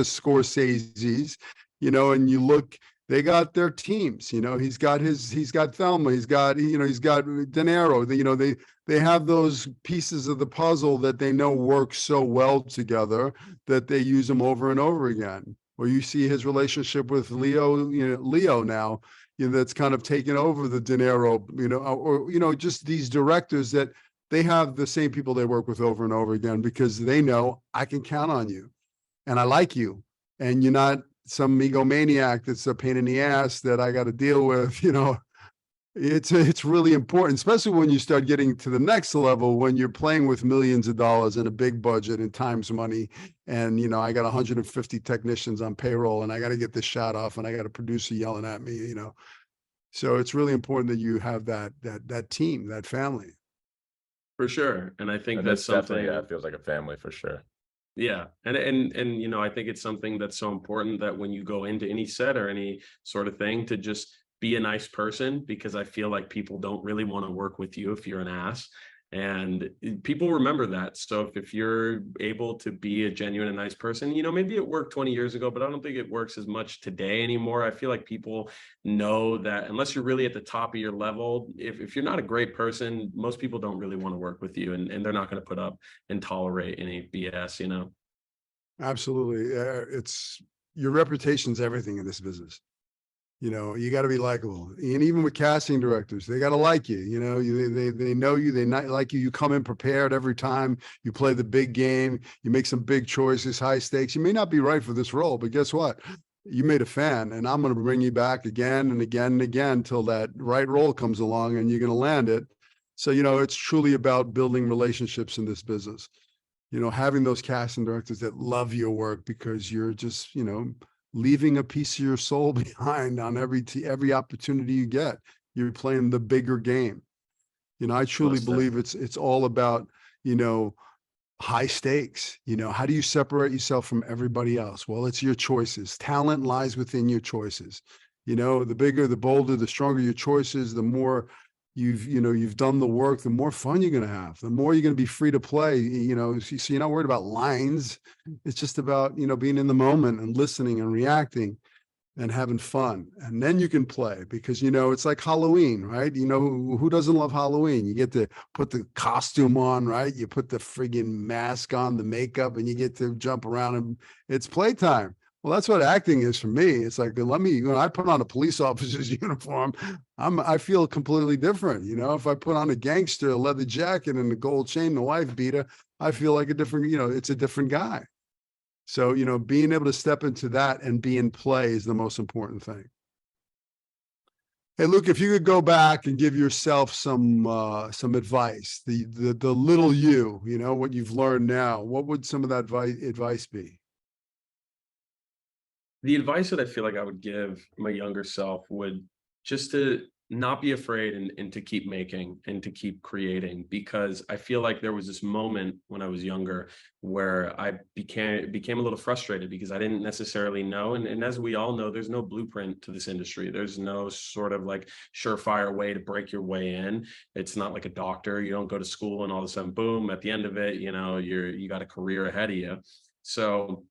Scorsese's, you know, and you look, they got their teams, you know, he's got Thelma, he's got De Niro, you know, they have those pieces of the puzzle that they know work so well together that they use them over and over again. Or you see his relationship with Leo now, you know, that's kind of taken over the De Niro, you know, or, you know, just these directors that they have the same people they work with over and over again, because they know I can count on you and I like you, and you're not some egomaniac that's a pain in the ass that I got to deal with. You know, it's really important, especially when you start getting to the next level, when you're playing with millions of dollars and a big budget and time's money. And, you know, I got 150 technicians on payroll and I got to get this shot off and I got a producer yelling at me, you know. So it's really important that you have that team, that family. For sure. And I think And that's something, definitely, yeah, it feels like a family for sure. yeah. And you know, I think it's something that's so important that when you go into any set or any sort of thing, to just be a nice person, because I feel like people don't really want to work with you if you're an ass. And people remember that. So if you're able to be a genuine and nice person, you know, maybe it worked 20 years ago, but I don't think it works as much today anymore. I feel like people know that unless you're really at the top of your level, if you're not a great person, most people don't really want to work with you, and they're not going to put up and tolerate any BS, you know? Absolutely. It's your reputation's everything in this business. You know, you got to be likable, and even with casting directors, they got to like you. You know, they know you, they not like you. You come in prepared every time. You play the big game. You make some big choices, high stakes. You may not be right for this role, but guess what? You made a fan, and I'm going to bring you back again and again and again till that right role comes along, and you're going to land it. So, you know, it's truly about building relationships in this business. You know, having those casting directors that love your work because you're just, you know, leaving a piece of your soul behind on every opportunity you get. You're playing the bigger game. You know, I truly believe it's all about, you know, high stakes. You know, how do you separate yourself from everybody else? Well, it's your choices. Talent lies within your choices. You know, the bigger, the bolder, the stronger your choices, the more you've done the work, the more fun you're going to have, the more you're going to be free to play, you know, so you're not worried about lines. It's just about, you know, being in the moment and listening and reacting and having fun. And then you can play, because, you know, it's like Halloween, right? You know, who doesn't love Halloween? You get to put the costume on, right? You put the friggin' mask on, the makeup, and you get to jump around, and it's playtime. Well, that's what acting is for me. It's like, when I put on a police officer's uniform, I feel completely different. You know, if I put on a gangster, a leather jacket and a gold chain, the wife beater, I feel like a different, you know, it's a different guy. So, you know, being able to step into that and be in play is the most important thing. Hey, Luke, if you could go back and give yourself some advice, the little you know, what you've learned now, what would some of that advice be? The advice that I feel like I would give my younger self would just to not be afraid and to keep making and to keep creating, because I feel like there was this moment when I was younger where I became a little frustrated because I didn't necessarily know. And as we all know, there's no blueprint to this industry. There's no sort of like surefire way to break your way in. It's not like a doctor. You don't go to school and all of a sudden, boom, at the end of it, you know, you got a career ahead of you. So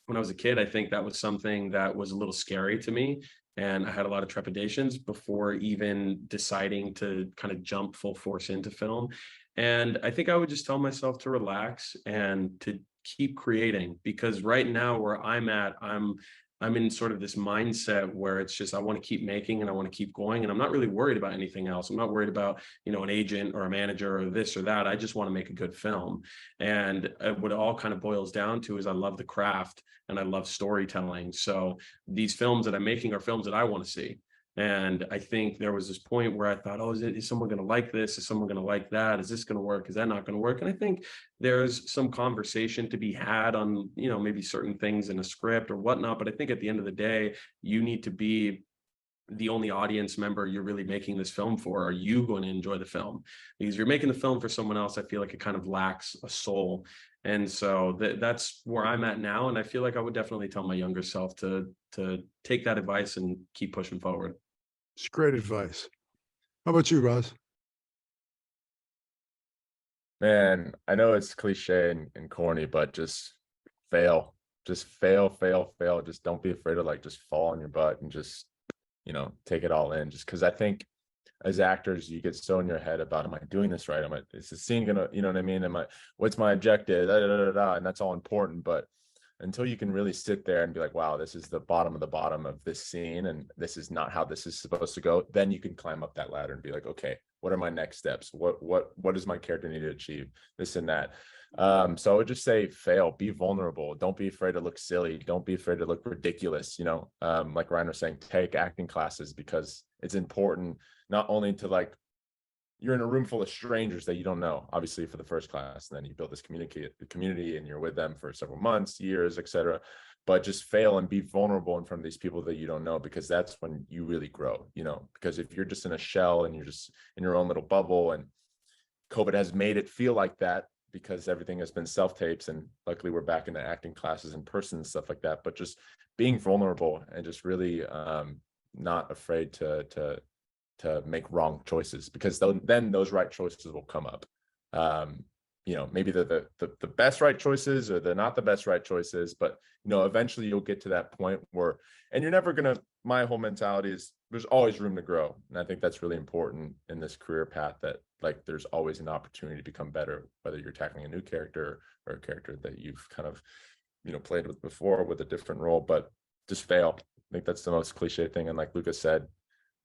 when I was a kid, I think that was something that was a little scary to me. And I had a lot of trepidations before even deciding to kind of jump full force into film. And I think I would just tell myself to relax and to keep creating, because right now where I'm at, I'm in sort of this mindset where it's just, I want to keep making and I want to keep going. And I'm not really worried about anything else. I'm not worried about, an agent or a manager or this or that. I just want to make a good film. And what it all kind of boils down to is I love the craft and I love storytelling. So these films that I'm making are films that I want to see. And I think there was this point where I thought, oh, is someone going to like this? Is someone going to like that? Is this going to work? Is that not going to work? And I think there's some conversation to be had on, maybe certain things in a script or whatnot. But I think at the end of the day, you need to be the only audience member you're really making this film for. Are you going to enjoy the film? Because if you're making the film for someone else, I feel like it kind of lacks a soul. And so that's where I'm at now. And I feel like I would definitely tell my younger self to take that advice and keep pushing forward. It's great advice. How about you, Raz? Man, I know it's cliche and corny, but just fail. Just fail. Just don't be afraid to just fall on your butt and just, take it all in. Just because I think as actors, you get so in your head about, am I doing this right? Is the scene gonna, you know what I mean? What's my objective? And that's all important. But until you can really sit there and be like, wow, this is the bottom of the bottom of this scene, and this is not how this is supposed to go, then you can climb up that ladder and be like, okay, what are my next steps? What does my character need to achieve? This and that. So I would just say fail, be vulnerable. Don't be afraid to look silly. Don't be afraid to look ridiculous. Like Ryan was saying, take acting classes, because it's important not only to you're in a room full of strangers that you don't know, obviously, for the first class, and then you build this community and you're with them for several months, years, etc. But just fail and be vulnerable in front of these people that you don't know, because that's when you really grow, because if you're just in a shell and you're just in your own little bubble, and COVID has made it feel like that because everything has been self-tapes, and luckily we're back into acting classes in person and stuff like that, but just being vulnerable and just really not afraid to make wrong choices, because then those right choices will come up. Maybe they're the best right choices, or they're not the best right choices, but eventually you'll get to that point where, and you're never gonna, my whole mentality is there's always room to grow. And I think that's really important in this career path, that there's always an opportunity to become better, whether you're tackling a new character or a character that you've kind of, played with before with a different role, but just fail. I think that's the most cliche thing. And like Luca said,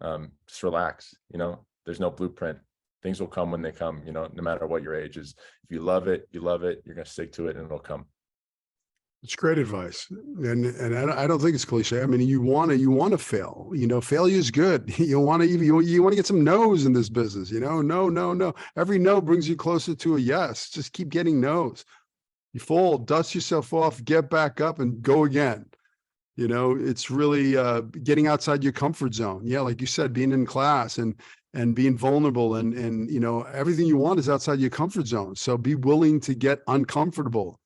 just relax. There's no blueprint. Things will come when they come, no matter what your age is. If you love it, you're going to stick to it, and it'll come. It's great advice. And I don't think it's cliche. I mean, you want to fail, failure is good. You want to get some no's in this business, no. Every no brings you closer to a yes. Just keep getting no's. You fall, dust yourself off, get back up and go again. It's really getting outside your comfort zone. Yeah, like you said, being in class and being vulnerable and everything you want is outside your comfort zone. So be willing to get uncomfortable.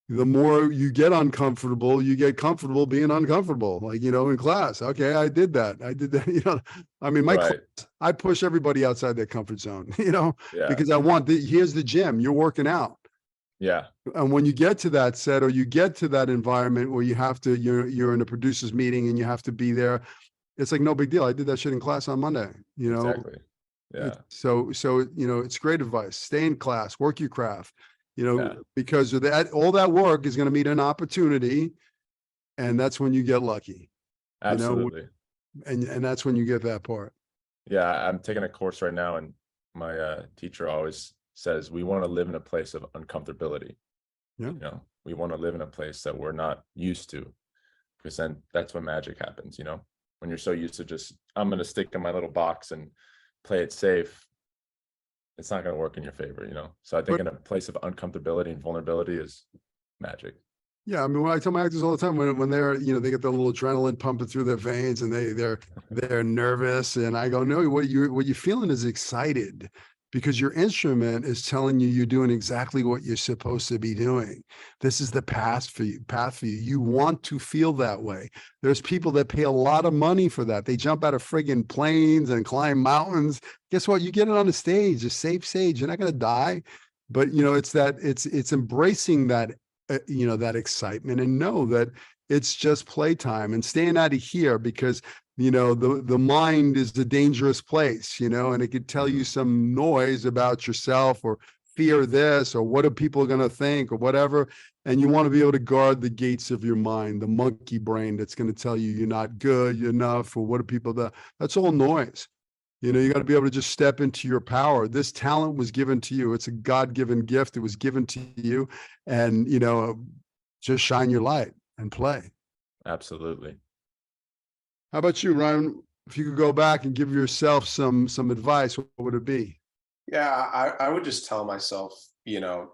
The more you get uncomfortable, you get comfortable being uncomfortable. In class, okay, I did that. Class, I push everybody outside their comfort zone, because I want here's the gym, you're working out. Yeah. And when you get to that set, or you get to that environment where you have to, you're in a producer's meeting and you have to be there, it's like no big deal. I did that shit in class on Monday, Exactly. Yeah. So it's great advice. Stay in class, work your craft, because of that, all that work is going to meet an opportunity, and that's when you get lucky. Absolutely. And that's when you get that part. Yeah, I'm taking a course right now, and my teacher always says we want to live in a place of uncomfortability. Yeah. We want to live in a place that we're not used to, because then that's when magic happens. When you're so used to just, I'm going to stick in my little box and play it safe, it's not going to work in your favor. So I think in a place of uncomfortability and vulnerability is magic. Yeah, I mean, when I tell my actors all the time, when they're, they get the little adrenaline pumping through their veins and they're nervous, and I go, no, what you're feeling is excited, because your instrument is telling you you're doing exactly what you're supposed to be doing. This is the path for you. You want to feel that way. There's people that pay a lot of money for that. They jump out of friggin' planes and climb mountains. Guess what? You get it on a stage, a safe stage. You're not going to die, but it's embracing that, that excitement, and know that it's just playtime, and staying out of here, because the mind is a dangerous place, and it could tell you some noise about yourself or fear this, or what are people going to think, or whatever. And you want to be able to guard the gates of your mind, the monkey brain that's going to tell you you're not good enough, or what are people that, that's all noise. You know, you got to be able to just step into your power. This talent was given to you. It's a God-given gift. It was given to you. And, you know, just shine your light and play. Absolutely. How about you, Ryan? If you could go back and give yourself some advice, what would it be? Yeah, I would just tell myself, you know,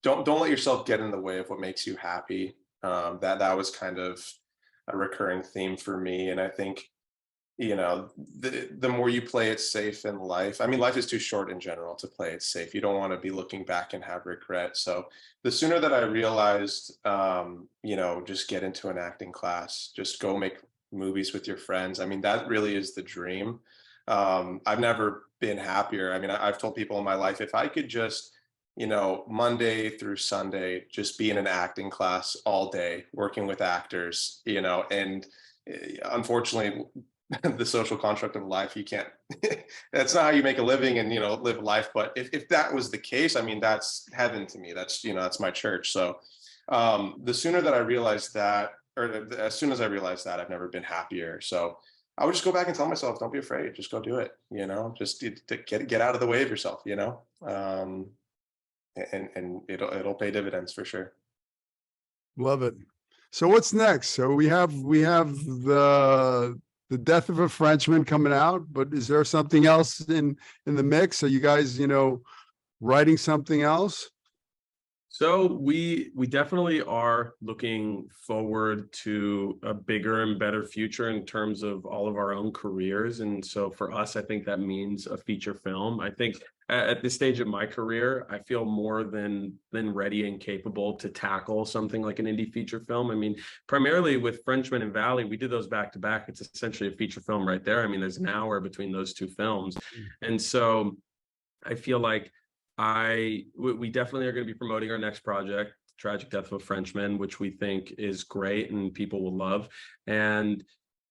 don't let yourself get in the way of what makes you happy. That was kind of a recurring theme for me. And I think, you know, the more you play it safe in life, I mean, life is too short in general to play it safe. You don't want to be looking back and have regret. So the sooner that I realized, you know, just get into an acting class, just go make movies with your friends. I mean, that really is the dream. I've never been happier. I mean, I've told people in my life, if I could just, you know, Monday through Sunday, just be in an acting class all day, working with actors, you know, and unfortunately, the social construct of life, you can't, that's not how you make a living and, you know, live life. But if that was the case, I mean, that's heaven to me. That's, you know, that's my church. So the sooner that I realized that, or as soon as I realized that, I've never been happier. So I would just go back and tell myself, don't be afraid, just go do it, you know, just to get out of the way of yourself, you know, and it'll pay dividends for sure. Love it. So what's next? So we have the Death of a Frenchman coming out, but is there something else in the mix? Are you guys, you know, writing something else? So we definitely are looking forward to a bigger and better future in terms of all of our own careers. And so for us, I think that means a feature film. I think at this stage of my career, I feel more than ready and capable to tackle something like an indie feature film. I mean, primarily with Frenchman and Valley, we did those back to back. It's essentially a feature film right there. I mean, there's an hour between those two films. And so I feel like we definitely are going to be promoting our next project, Tragic Death of a Frenchman, which we think is great and people will love. And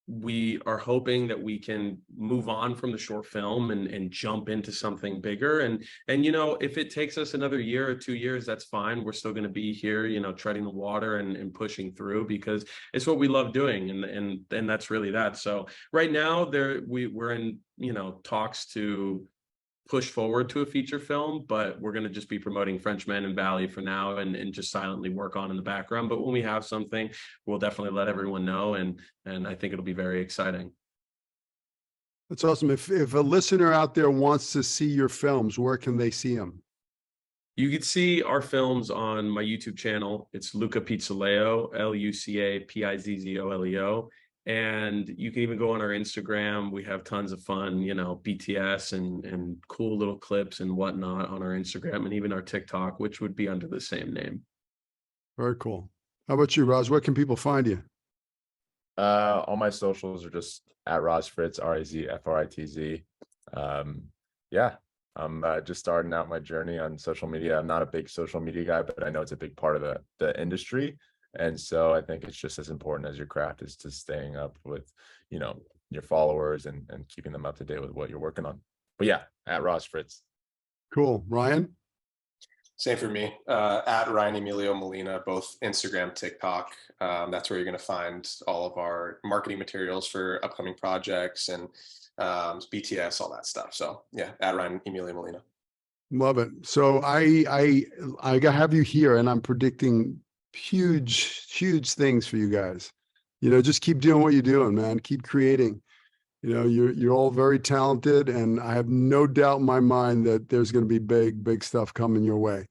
we are hoping that we can move on from the short film and jump into something bigger. And you know, if it takes us another year or 2 years, that's fine. We're still going to be here, you know, treading the water and pushing through, because it's what we love doing. And that's really that. So right now we're in, you know, talks to push forward to a feature film, but we're going to just be promoting Frenchman and Valley for now and just silently work on in the background. But when we have something, we'll definitely let everyone know. And I think it'll be very exciting. That's awesome. If a listener out there wants to see your films, where can they see them? You can see our films on my YouTube channel. It's Luca Pizzoleo, LucaPizzoleo. And you can even go on our Instagram. We have tons of fun, you know, BTS and cool little clips and whatnot on our Instagram, and even our TikTok, which would be under the same name. Very cool. How about you, Raz? Where can people find you? All my socials are just at Raz Fritz, RazFritz. Yeah, I'm just starting out my journey on social media. I'm not a big social media guy, but I know it's a big part of the industry. And so I think it's just as important as your craft is to staying up with, you know, your followers and keeping them up to date with what you're working on. But yeah, at Raz Fritz. Cool. Ryan? Same for me, at Ryan Emilio Molina, both Instagram, TikTok. That's where you're going to find all of our marketing materials for upcoming projects and BTS, all that stuff. So yeah, at Ryan Emilio Molina. Love it. So I have you here, and I'm predicting huge things for you guys. You know, just keep doing what you're doing, man. Keep creating. You know, you're all very talented, and I have no doubt in my mind that there's going to be big stuff coming your way.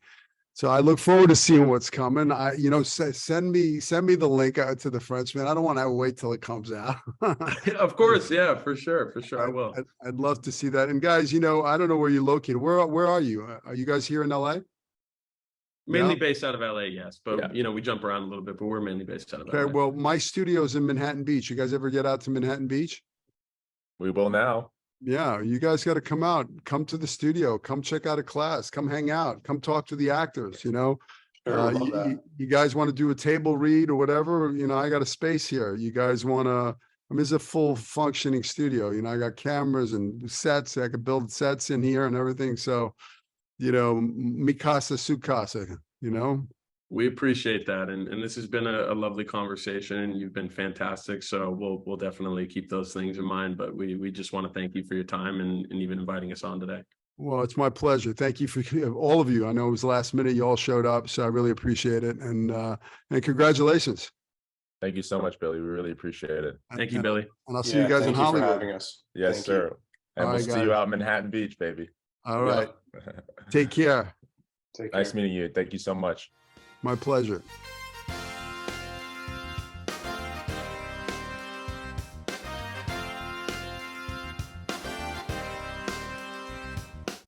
So I look forward to seeing what's coming. You know, send me the link out to the Frenchman. I don't want to wait till it comes out. Of course, yeah, for sure, I will. I'd love to see that. And guys, you know, I don't know where you're located. Where are you? Are you guys here in LA? Mainly based out of LA, yes, but you know, we jump around a little bit, but we're mainly based out of LA. Okay, well, my studio's in Manhattan Beach. You guys ever get out to Manhattan Beach? We will now. Yeah, you guys got to come out, come to the studio, come check out a class, come hang out, come talk to the actors, you know. Sure, you guys want to do a table read or whatever, you know, I got a space here. You guys want to, I mean, it's a full functioning studio. You know, I got cameras and sets. I could build sets in here and everything. So mi casa, su casa, We appreciate that. And this has been a lovely conversation, and you've been fantastic. So we'll definitely keep those things in mind, but we just want to thank you for your time and even inviting us on today. Well, it's my pleasure. Thank you for all of you. I know it was last minute. You all showed up, so I really appreciate it. And congratulations. Thank you so much, Billy. We really appreciate it. Thank you, Billy. And I'll see you guys in thank you for Hollywood. having us. Yes, Thank you. sir. And All we'll right, see you guys. out in Manhattan Beach, baby. All right. Yeah, Take care. take Nice care. meeting you. Thank you so much. My pleasure.